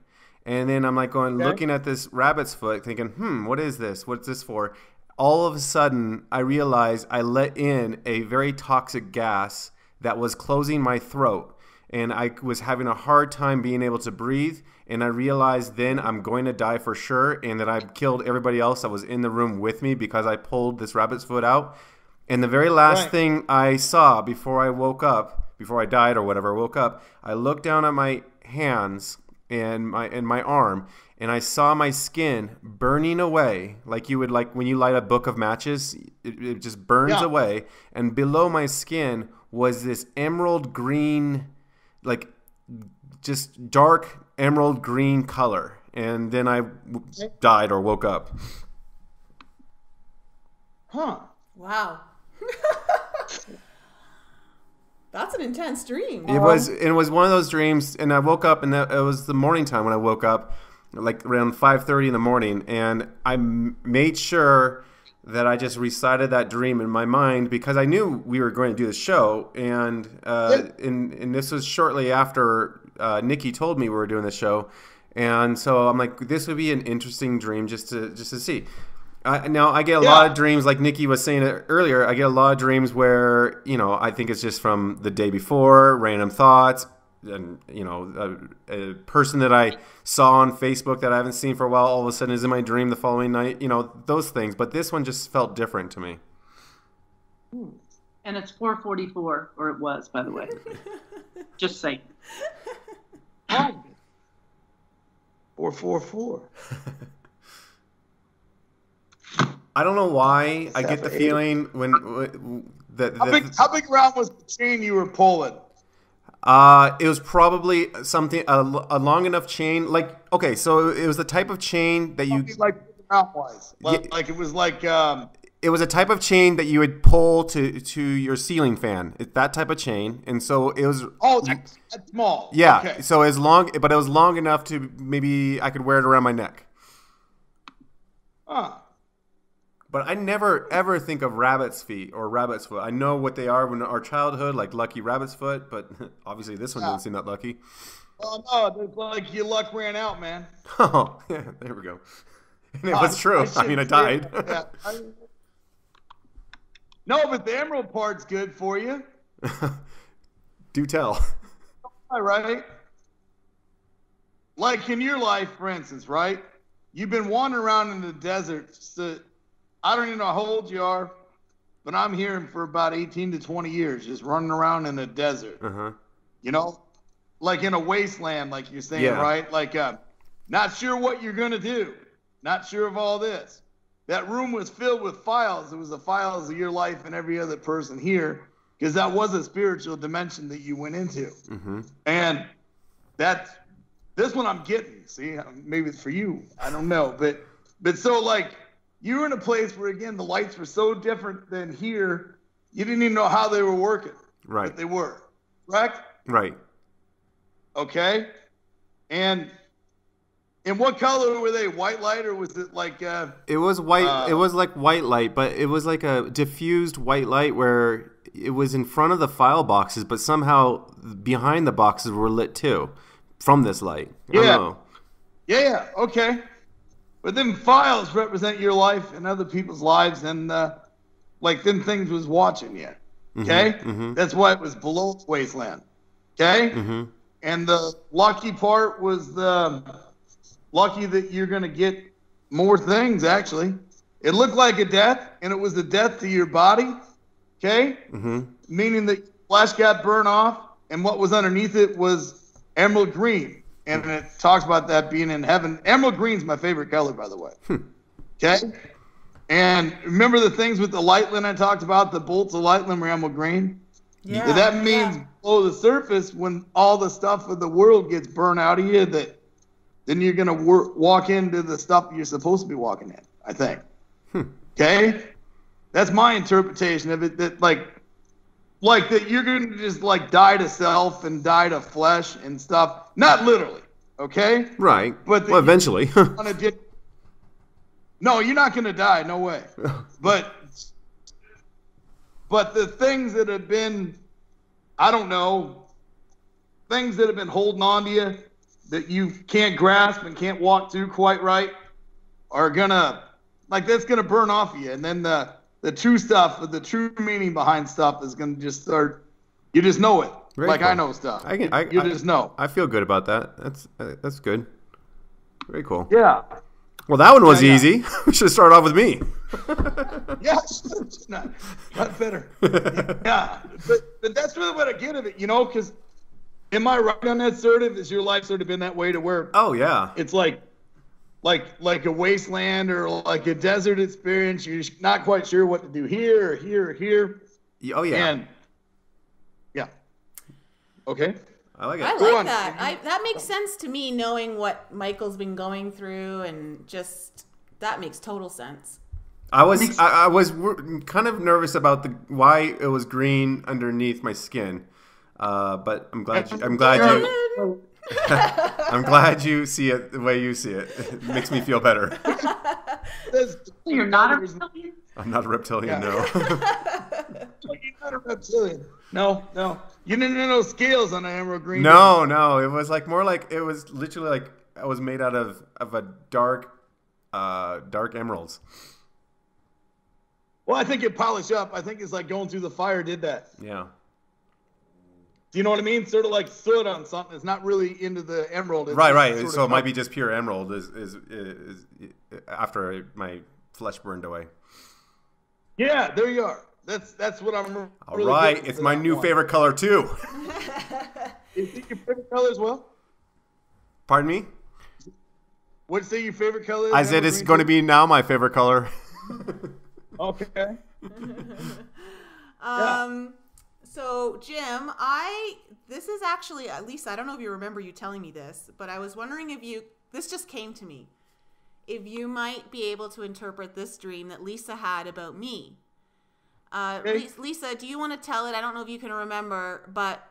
and then I'm like looking at this rabbit's foot, thinking, what is this? What's this for? All of a sudden, I realized I let in a very toxic gas that was closing my throat, and I was having a hard time being able to breathe. And I realized then I'm going to die for sure, and that I killed everybody else that was in the room with me because I pulled this rabbit's foot out. And the very last thing I saw before I woke up, before I died or whatever, I woke up, I looked down at my hands and my arm, and I saw my skin burning away, like you would like when you light a book of matches, it just burns away. And below my skin was this emerald green, like just dark emerald green color. And then I died or woke up. Huh. Wow. That's an intense dream. It was one of those dreams, and I woke up, and it was the morning time when I woke up, like around 5:30 in the morning, and I made sure that I just recited that dream in my mind because I knew we were going to do the show, and this was shortly after Nikki told me we were doing the show, and so I'm like, this would be an interesting dream just to see. Now, I get a lot of dreams, like Nikki was saying earlier, I get a lot of dreams where, I think it's just from the day before, random thoughts, and, a person that I saw on Facebook that I haven't seen for a while all of a sudden is in my dream the following night, those things. But this one just felt different to me. And it's 4:44, or it was, by the way. Just saying. 444. I don't know why I get the feeling when how big around was the chain you were pulling? It was probably something a long enough chain. Like, okay, so it was the type of chain that you like around wise. Like it was like it was a type of chain that you would pull to your ceiling fan. It's that type of chain, and so it was. Oh, that's small. Yeah. Okay. So but it was long enough to maybe I could wear it around my neck. But I never, ever think of rabbit's feet or rabbit's foot. I know what they are in our childhood, like lucky rabbit's foot, but obviously this one doesn't seem that lucky. Oh, no, it's like your luck ran out, man. Oh, yeah, there we go. And it was true. I died. No, but the emerald part's good for you. Do tell. All right. Like in your life, for instance, right? You've been wandering around in the desert. I don't even know how old you are, but I'm hearing for about 18 to 20 years, just running around in the desert. Like in a wasteland, like you're saying, right? Like, not sure what you're going to do. Not sure of all this. That room was filled with files. It was the files of your life and every other person here, because that was a spiritual dimension that you went into. And this one I'm getting. See, maybe it's for you. I don't know. But so, like, you were in a place where, again, the lights were so different than here, you didn't even know how they were working. Right. But they were. Correct? Right. Okay. And what color were they? White light, or was it like... it was white. It was like white light, but it was like a diffused white light where it was in front of the file boxes, but somehow behind the boxes were lit too from this light. I don't know. Yeah. Okay. But then files represent your life and other people's lives, and like them things was watching you. Okay? That's why it was below the wasteland. Okay? And the lucky part was the lucky that you're going to get more things, actually. It looked like a death, and it was a death to your body. Okay? Meaning that flesh got burned off, and what was underneath it was emerald green. And it talks about that being in heaven. Emerald green's my favorite color, by the way. Okay? And remember the things with the lightning I talked about, the bolts of lightning were emerald green? Yeah. That means below the surface, when all the stuff of the world gets burned out of you, that then you're going to walk into the stuff you're supposed to be walking in, I think. Okay? That's my interpretation of it, that like that you're going to just like die to self and die to flesh and stuff. Not literally, okay? Right. But eventually. No, you're not going to die. No way. But the things that have been, I don't know, things that have been holding on to you that you can't grasp and can't walk through quite right are going to, like, that's going to burn off of you. And then the true stuff, the true meaning behind stuff is going to just start, you just know it. Very like cool. I know stuff. You just know. I feel good about that. That's good. Very cool. Yeah. Well, that one was easy. We should have started off with me. Not better. Yeah. But that's really what I get of it, because am I right on that, Assertive? Has your life sort of been that way to where oh, yeah. It's like like a wasteland or like a desert experience. You're not quite sure what to do here or here or here. Oh yeah. And yeah. Okay. I like it. I like that. That makes sense to me, knowing what Michael's been going through, and just that makes total sense. I was kind of nervous about why it was green underneath my skin, but I'm glad you see it the way you see it. It makes me feel better. You're not a reptilian? I'm not a reptilian, no. You're not a reptilian. No. You didn't have no scales on an emerald green. No. It was it was literally like I was made out of a dark emeralds. Well, I think it polished up. I think it's like going through the fire did that. Yeah. Do you know what I mean? Sort of like soot on something. It's not really into the emerald. It's right. So it might be just pure emerald is after my flesh burned away. Yeah, there you are. That's what I'm. All right, it's my new favorite color too. Is it your favorite color as well? Pardon me? What'd you say your favorite color is? I said it's going to be now my favorite color. Okay. So Jim, this is actually, at least I don't know if you remember you telling me this, but I was wondering this just came to me, if you might be able to interpret this dream that Lisa had about me. Okay. Lisa, do you want to tell it? I don't know if you can remember, but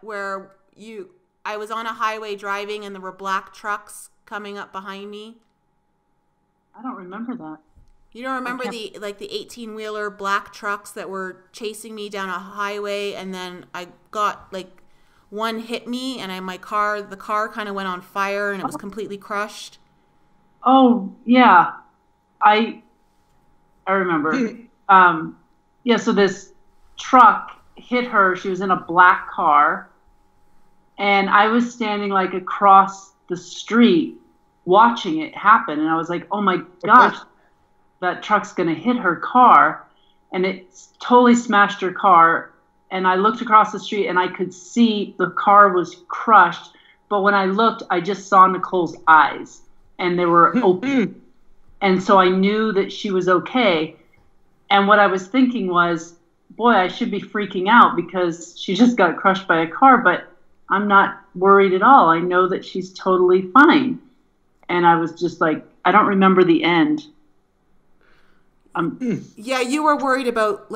I was on a highway driving and there were black trucks coming up behind me. I don't remember that. You don't remember the 18-wheeler black trucks that were chasing me down a highway, and then I got one hit me, and the car kind of went on fire, and it was completely crushed. Oh yeah, I remember. Yeah, so this truck hit her. She was in a black car, and I was standing across the street watching it happen, and I was like, "Oh my gosh." That truck's going to hit her car, and it totally smashed her car. And I looked across the street and I could see the car was crushed. But when I looked, I just saw Nicole's eyes and they were open. And so I knew that she was okay. And what I was thinking was, boy, I should be freaking out because she just got crushed by a car, but I'm not worried at all. I know that she's totally fine. And I was just like, I don't remember the end. Yeah, you were worried about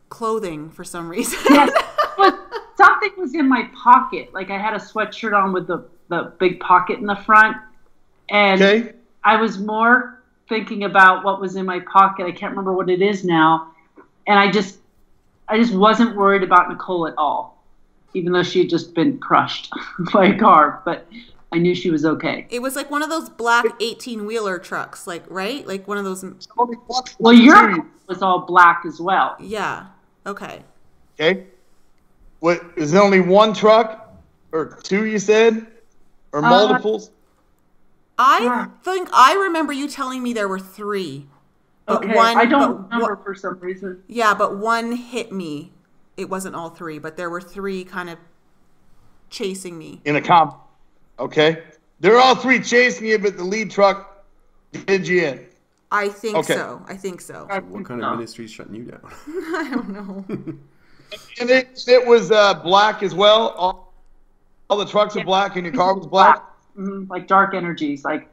clothing for some reason. Yes, but something was in my pocket. I had a sweatshirt on with the big pocket in the front, and I was more thinking about what was in my pocket. I can't remember what it is now, and I just wasn't worried about Nicole at all, even though she had just been crushed by a car. But I knew she was okay. It was one of those black 18-wheeler trucks, right? One of those. Well, your was all black as well. Yeah. Okay. Okay. What, is there only one truck or two, you said? Or multiples? I think I remember you telling me there were three. But okay. I don't remember for some reason. Yeah, but one hit me. It wasn't all three, but there were three kind of chasing me. In a comp. Okay. They're all three chasing you, but the lead truck did you in. I think so. What kind of ministry is shutting you down? I don't know. And it was black as well? All the trucks are black and your car was black? Mm-hmm. Dark energies. The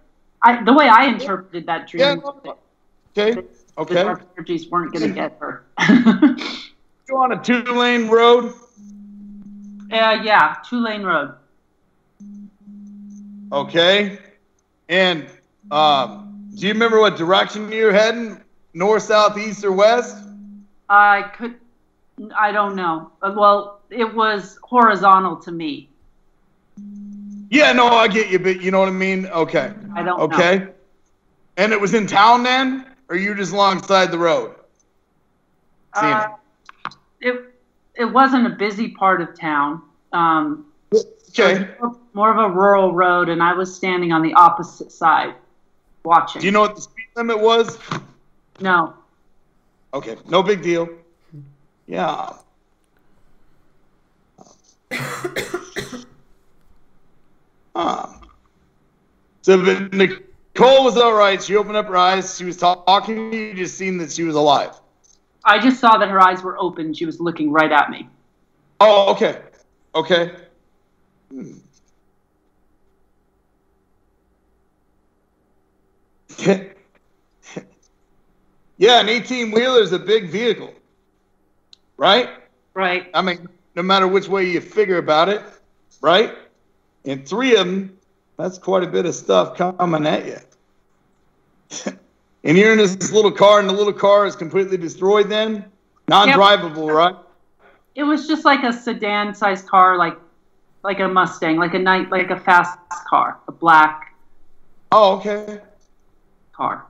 way I interpreted that dream. Yeah. Okay. The dark energies weren't going to get her. You're on a 2-lane road? Yeah, 2-lane road. Okay. And do you remember what direction you were heading? North, south, east, or west? I don't know. Well, it was horizontal to me. Yeah, no, I get you, but you know what I mean? Okay. I don't know. Okay. And it was in town then? Or you just alongside the road? It wasn't a busy part of town. Okay. More of a rural road, and I was standing on the opposite side, watching. Do you know what the speed limit was? No. Okay, no big deal. Yeah. So Nicole was all right. She opened up her eyes. She was talking. You just seen that she was alive. I just saw that her eyes were open. She was looking right at me. Oh, okay. Okay. Yeah, an 18-wheeler is a big vehicle, right? Right. I mean, no matter which way you figure about it, right? And 3 of them, that's quite a bit of stuff coming at you. And you're in this little car, and the little car is completely destroyed then? Non-drivable, right? It was just like a sedan-sized car, like a Mustang, like a fast car, a black okay. car.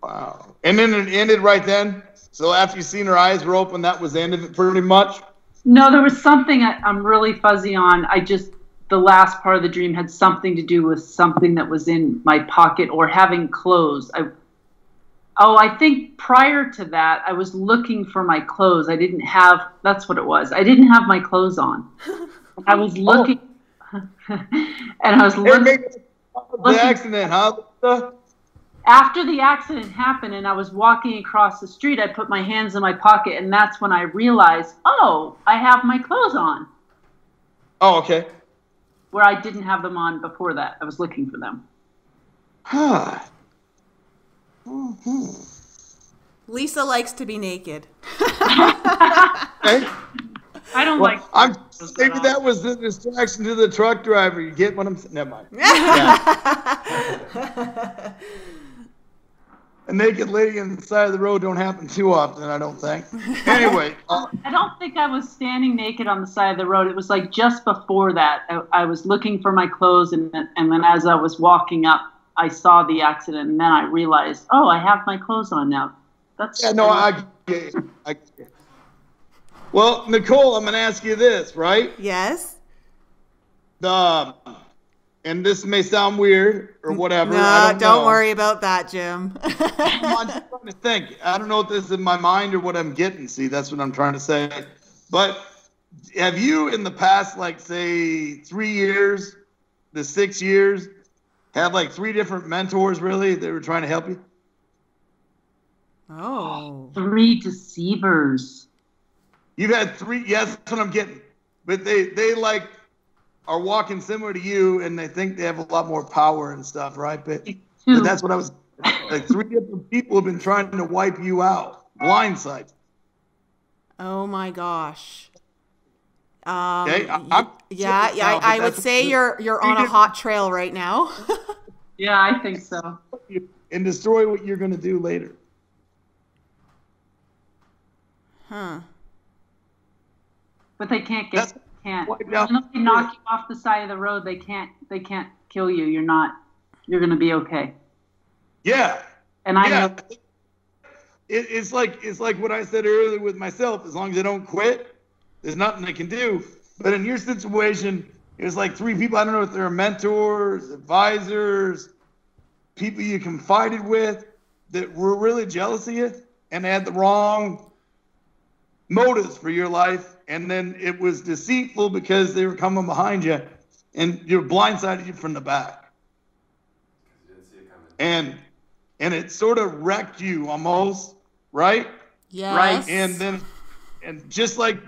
Wow. And then it ended right then? So after you seen her eyes were open, that was the end of it pretty much? No, there was something I'm really fuzzy on. The last part of the dream had something to do with something that was in my pocket or having clothes. I think prior to that, I was looking for my clothes. That's what it was. I didn't have my clothes on. I was looking, and I was looking. The accident, huh? After the accident happened and I was walking across the street, I put my hands in my pocket, and that's when I realized, oh, I have my clothes on. Oh, okay. Where I didn't have them on before that. I was looking for them. Lisa likes to be naked. Okay. I don't like. Maybe that was the distraction to the truck driver. You get what I'm saying? Never mind. A naked lady on the side of the road don't happen too often, I don't think. Anyway. I don't think I was standing naked on the side of the road. It was like just before that. I was looking for my clothes, and then as I was walking up, I saw the accident, and then I realized, oh, I have my clothes on now. I get it. Well, Nicole, I'm going to ask you this, right? Yes. And this may sound weird or whatever. No, don't worry about that, Jim. I'm just trying to think. I don't know if this is in my mind or what I'm getting. See, that's what I'm trying to say. But have you in the past, like, say, 3 years to 6 years, had like 3 different mentors, really, that were trying to help you? Oh. 3 deceivers. You've had 3, yes, that's what I'm getting. But they like are walking similar to you, and they think they have a lot more power and stuff, right? But that's what I was like. 3 different people have been trying to wipe you out, blindside. Oh my gosh. Okay, I would say you're on a hot trail right now. Yeah, I think so. And destroy what you're going to do later. Huh. But they can't get. Can't. Unless they knock you off the side of the road, they can't kill you. You're going to be okay. Yeah. And I know. It's like what I said earlier with myself. As long as I don't quit, there's nothing I can do. But in your situation, it was like 3 people. I don't know if they're mentors, advisors, people you confided with that were really jealous of you and had the wrong motives for your life. And then it was deceitful because they were coming behind you and you're blindsided you from the back. And it sort of wrecked you almost, right? Yes. Right. And just like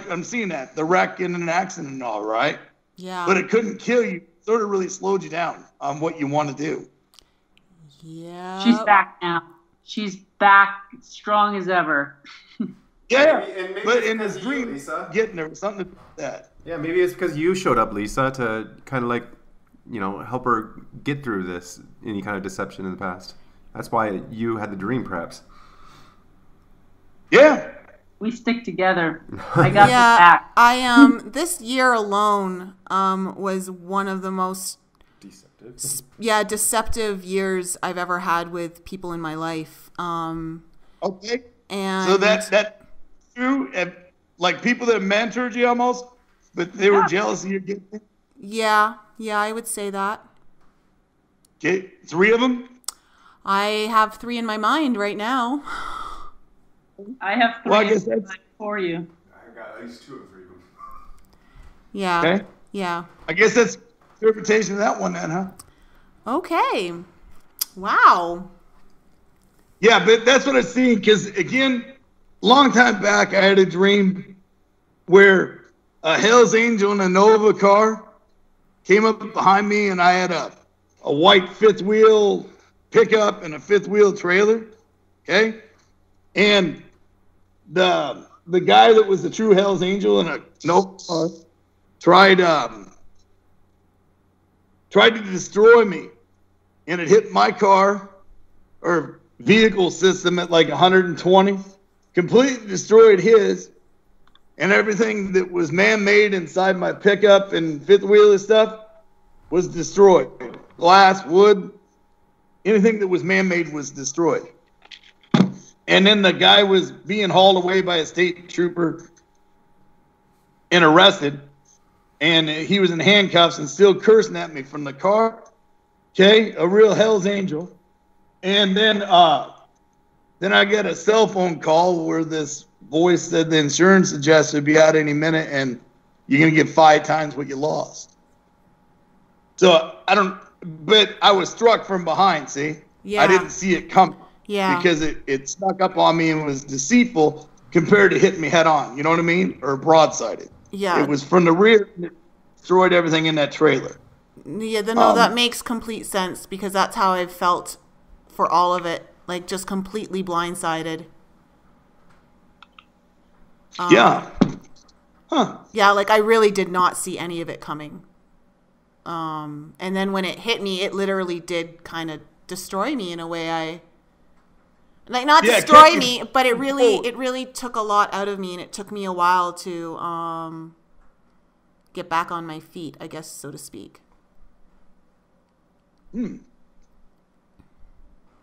I'm seeing that, the wreck in an accident and all, right? Yeah. But it couldn't kill you. It sort of really slowed you down on what you want to do. Yeah. She's back now. She's back strong as ever. Yeah, maybe but it's in because this of you, dream, Lisa. getting there was something to do with that. Yeah, maybe it's because you showed up, Lisa, to kind of like, help her get through this any kind of deception in the past. That's why you had the dream, perhaps. Yeah. We stick together. I got back. I this year alone was one of the most deceptive years I've ever had with people in my life. Okay. And so that true, like people that mentored you almost, but they were jealous of your gifting. Yeah, I would say that. Okay, 3 of them. I have 3 in my mind right now. I have 3 Well, I guess that's for you. I got at least 2 or 3 of them. Yeah. okay. Yeah. I guess that's interpretation of that one then, huh? Okay. Wow. Yeah, but that's what I seen. Because again, long time back, I had a dream where a Hell's Angel in a Nova car came up behind me, and I had a white fifth wheel pickup and a fifth wheel trailer. Okay, and the guy that was the true Hell's Angel in a Nova car tried to destroy me, and it hit my car or vehicle system at like 120, completely destroyed his, and everything that was man-made inside my pickup and fifth wheel and stuff was destroyed. Glass, wood, anything that was man-made was destroyed. And then the guy was being hauled away by a state trooper and arrested, and he was in handcuffs and still cursing at me from the car. Okay, a real Hell's Angel. And then I get a cell phone call where this voice said the insurance adjuster would be out any minute and you're going to get 5 times what you lost. So but I was struck from behind, see? Yeah. I didn't see it coming. Yeah. Because it snuck up on me and was deceitful compared to hitting me head on. You know what I mean? Or broadsided. Yeah. It was from the rear and it destroyed everything in that trailer. Yeah, that makes complete sense because that's how I've felt for all of it. Like just completely blindsided. Yeah. Huh. Yeah, like I really did not see any of it coming. And then when it hit me, it literally did kind of destroy me in a way. Destroy me, but it really took a lot out of me, and it took me a while to get back on my feet, I guess, so to speak.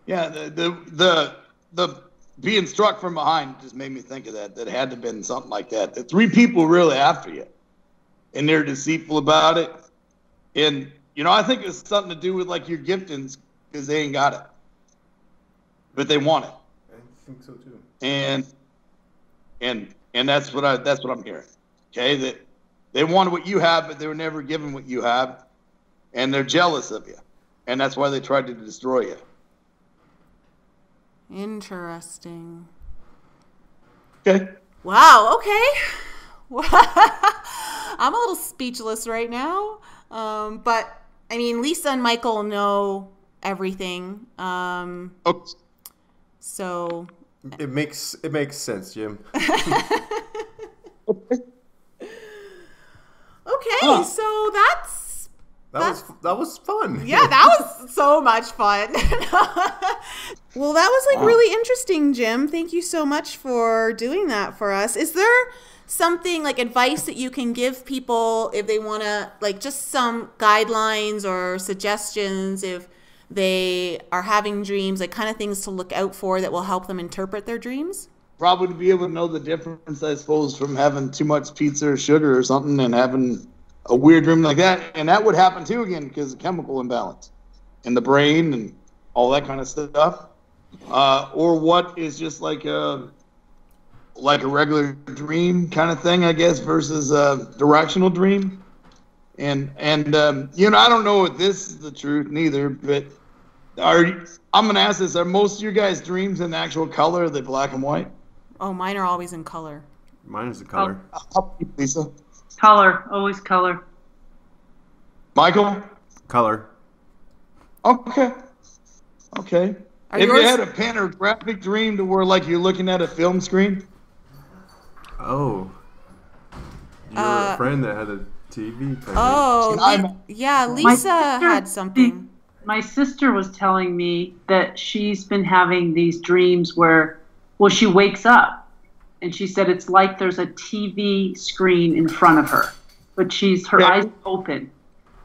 Yeah, the being struck from behind just made me think of that. That had to have been something like that. The 3 people really after you, and they're deceitful about it. And I think it's something to do with like your giftings because they ain't got it, but they want it. I think so too. And that's what I'm hearing. Okay, that they wanted what you have, but they were never given what you have, and they're jealous of you, and that's why they tried to destroy you. Interesting. Okay. Wow. Okay. I'm a little speechless right now. But I mean, Lisa and Michael know everything. So it makes sense, Jim. Okay, so that was fun. Yeah, that was so much fun. Well, that was like really interesting, Jim. Thank you so much for doing that for us. Is there something like advice that you can give people if they want to, like just some guidelines or suggestions if they are having dreams, like kind of things to look out for that will help them interpret their dreams? Probably to be able to know the difference, I suppose, from having too much pizza or sugar or something and having a weird dream like that. And that would happen too, again, because of chemical imbalance in the brain and all that kind of stuff. Or what is just like a regular dream kind of thing, I guess, versus a directional dream. And I don't know if this is the truth neither, but I'm going to ask this, are most of your guys' dreams in actual color? Are they black and white? Oh, mine are always in color. Mine is the color. How about you, Lisa? Color, always color. Michael? Color. Okay. Are Have yours- you had a panographic dream to where like you're looking at a film screen? Oh. Your friend that had a TV thing. Oh, yeah, Lisa had something. My sister was telling me that she's been having these dreams where, well, she wakes up and she said it's like there's a TV screen in front of her, but her eyes open,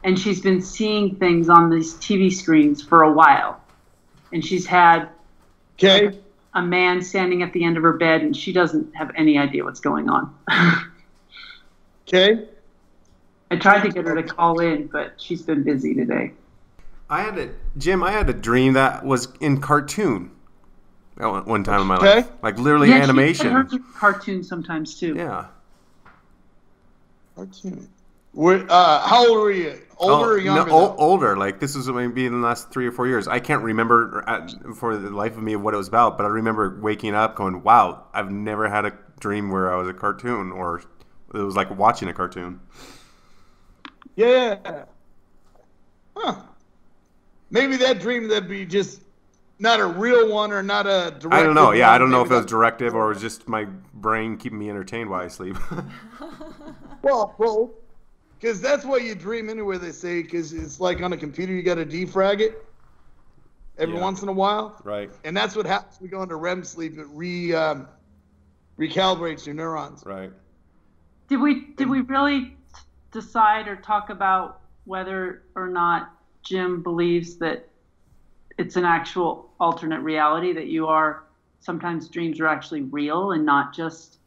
and she's been seeing things on these TV screens for a while, and she's had a man standing at the end of her bed, and she doesn't have any idea what's going on. Okay. I tried to get her to call in, but she's been busy today. I had a dream that was in cartoon at one time in my life. Like literally animation. She cartoons sometimes too. Yeah. Cartoon. How old were you Older or younger? No, older. Like this was maybe in the last 3 or 4 years. I can't remember for the life of me what it was about, but I remember waking up going, "Wow, I've never had a dream where I was a cartoon, or it was like watching a cartoon." Yeah. Huh. Maybe that dream that'd be just not a real one or not a directive. I don't know. Yeah, one. I don't know Maybe if it was directive or it was just my brain keeping me entertained while I sleep. Well, because that's what you dream anyway, they say, because it's like on a computer, you got to defrag it every once in a while. Right. And that's what happens when we go into REM sleep. It recalibrates your neurons. Right. Did we really decide or talk about whether or not Jim believes that it's an actual alternate reality, that sometimes dreams are actually real and not just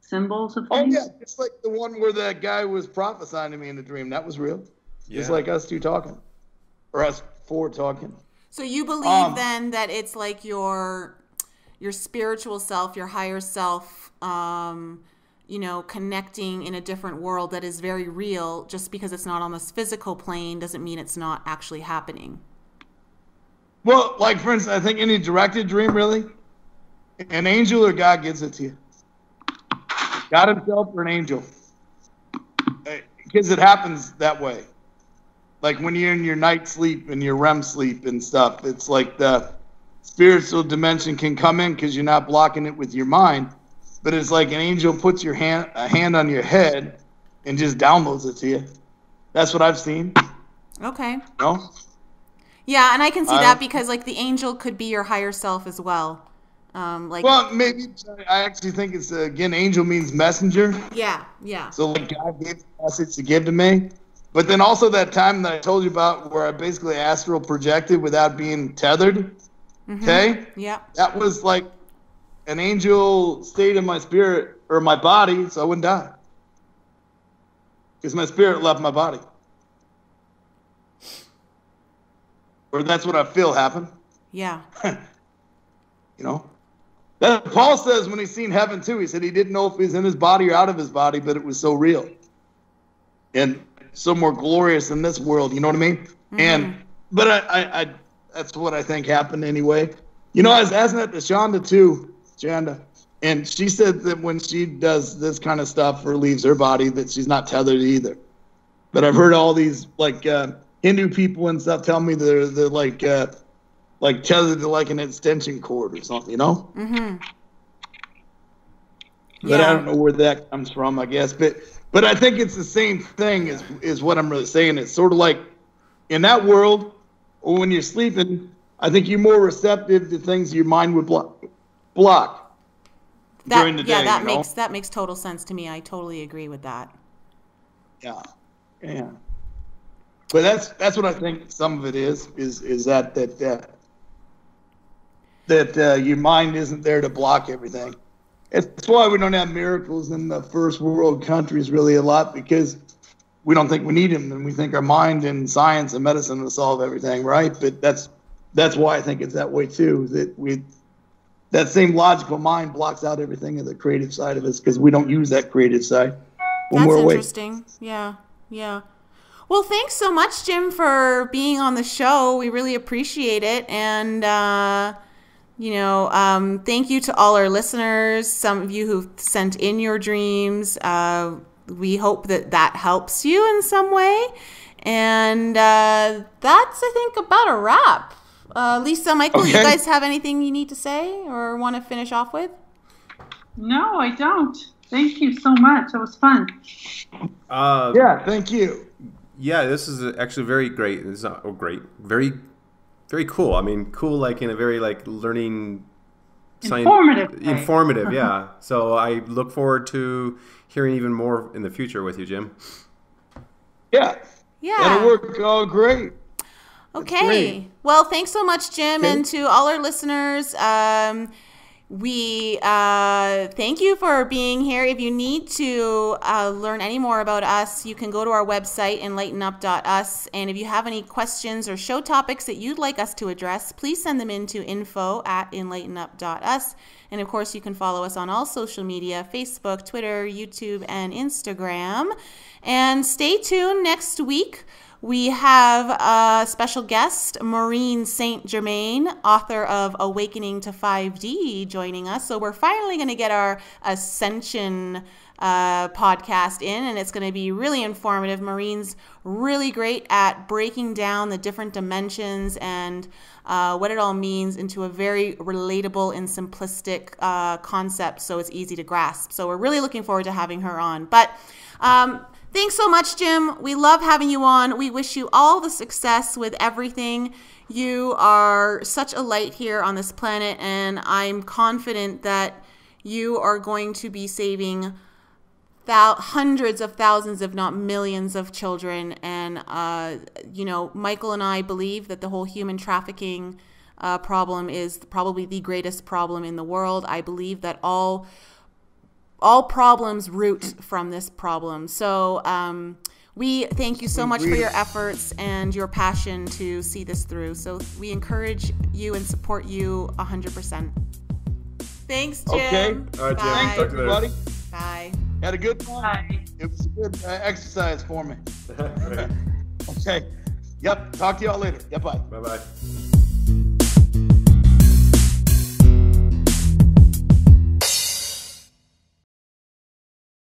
symbols of things? Oh, yeah. It's like the one where that guy was prophesying to me in the dream. That was real. Yeah. It's like us two talking. Or us four talking. So you believe then that it's like your spiritual self, your higher self, connecting in a different world that is very real. Just because it's not on this physical plane doesn't mean it's not actually happening. Well, like, for instance, I think any directed dream, really, an angel or God gives it to you. God himself or an angel. Because it happens that way. Like when you're in your night sleep and your REM sleep and stuff, it's like the spiritual dimension can come in because you're not blocking it with your mind. But it's like an angel puts a hand on your head and just downloads it to you. That's what I've seen. Okay. No? Yeah, and I can see that because like the angel could be your higher self as well. Well, maybe I actually think it's again, angel means messenger. Yeah. So like God gave the message to give to me. But then also that time that I told you about where I basically astral projected without being tethered. Okay? Yeah. That was like an angel stayed in my spirit or my body so I wouldn't die. Because my spirit left my body. Or that's what I feel happened. Yeah. That Paul says when he's seen heaven too, he said he didn't know if he was in his body or out of his body, but it was so real. And so more glorious in this world, you know what I mean? But I that's what I think happened anyway. I was asking that to Shonda too, and she said that when she does this kind of stuff or leaves her body, that she's not tethered either. But I've heard all these like Hindu people and stuff tell me they're like tethered to like an extension cord or something, Mm-hmm. But I don't know where that comes from, I guess. But I think it's the same thing is what I'm really saying. It's sort of like in that world, or when you're sleeping, I think you're more receptive to things your mind would block during the day. Yeah, that makes total sense to me. I totally agree with that. Yeah. But that's what I think some of it is that your mind isn't there to block everything. It's why we don't have miracles in the first world countries really a lot, because we don't think we need them, and we think our mind and science and medicine will solve everything, right? But that's why I think it's that way too. That same logical mind blocks out everything in the creative side of us because we don't use that creative side when we're awake. That's interesting. Yeah. Well, thanks so much, Jim, for being on the show. We really appreciate it, and thank you to all our listeners, some of you who've sent in your dreams. We hope that helps you in some way. And that's, I think, about a wrap. Lisa, Michael, okay. You guys have anything you need to say or want to finish off with? No, I don't. Thank you so much. It was fun. Yeah, thank you. Yeah, this is actually very great. It's not great. Very, very cool. I mean, cool like in a very like learning, informative. Yeah. So I look forward to hearing even more in the future with you, Jim. Yeah. That'll work all great. Okay. Well, thanks so much, Jim, and to all our listeners. We thank you for being here. If you need to learn any more about us, you can go to our website, enlightenup.us. And if you have any questions or show topics that you'd like us to address, please send them in to info@enlightenup.us. And of course, you can follow us on all social media, Facebook, Twitter, YouTube, and Instagram. And stay tuned next week. We have a special guest, Maureen St. Germain, author of Awakening to 5D, joining us. So we're finally going to get our Ascension podcast in, and it's going to be really informative. Maureen's really great at breaking down the different dimensions and what it all means into a very relatable and simplistic concept, so it's easy to grasp. So we're really looking forward to having her on. But thanks so much, Jim. We love having you on. We wish you all the success with everything. You are such a light here on this planet, and I'm confident that you are going to be saving hundreds of thousands, if not millions of children. And, you know, Michael and I believe that the whole human trafficking problem is probably the greatest problem in the world. I believe that all problems root from this problem. So we thank you so much for your efforts and your passion to see this through. So we encourage you and support you 100%. Thanks, Jim. Okay. All right, Jim. Thanks, everybody. Bye. Had a good time. Bye. It was a good exercise for me. Right. Okay. Yep. Talk to y'all later. Yep. Bye. Bye-bye.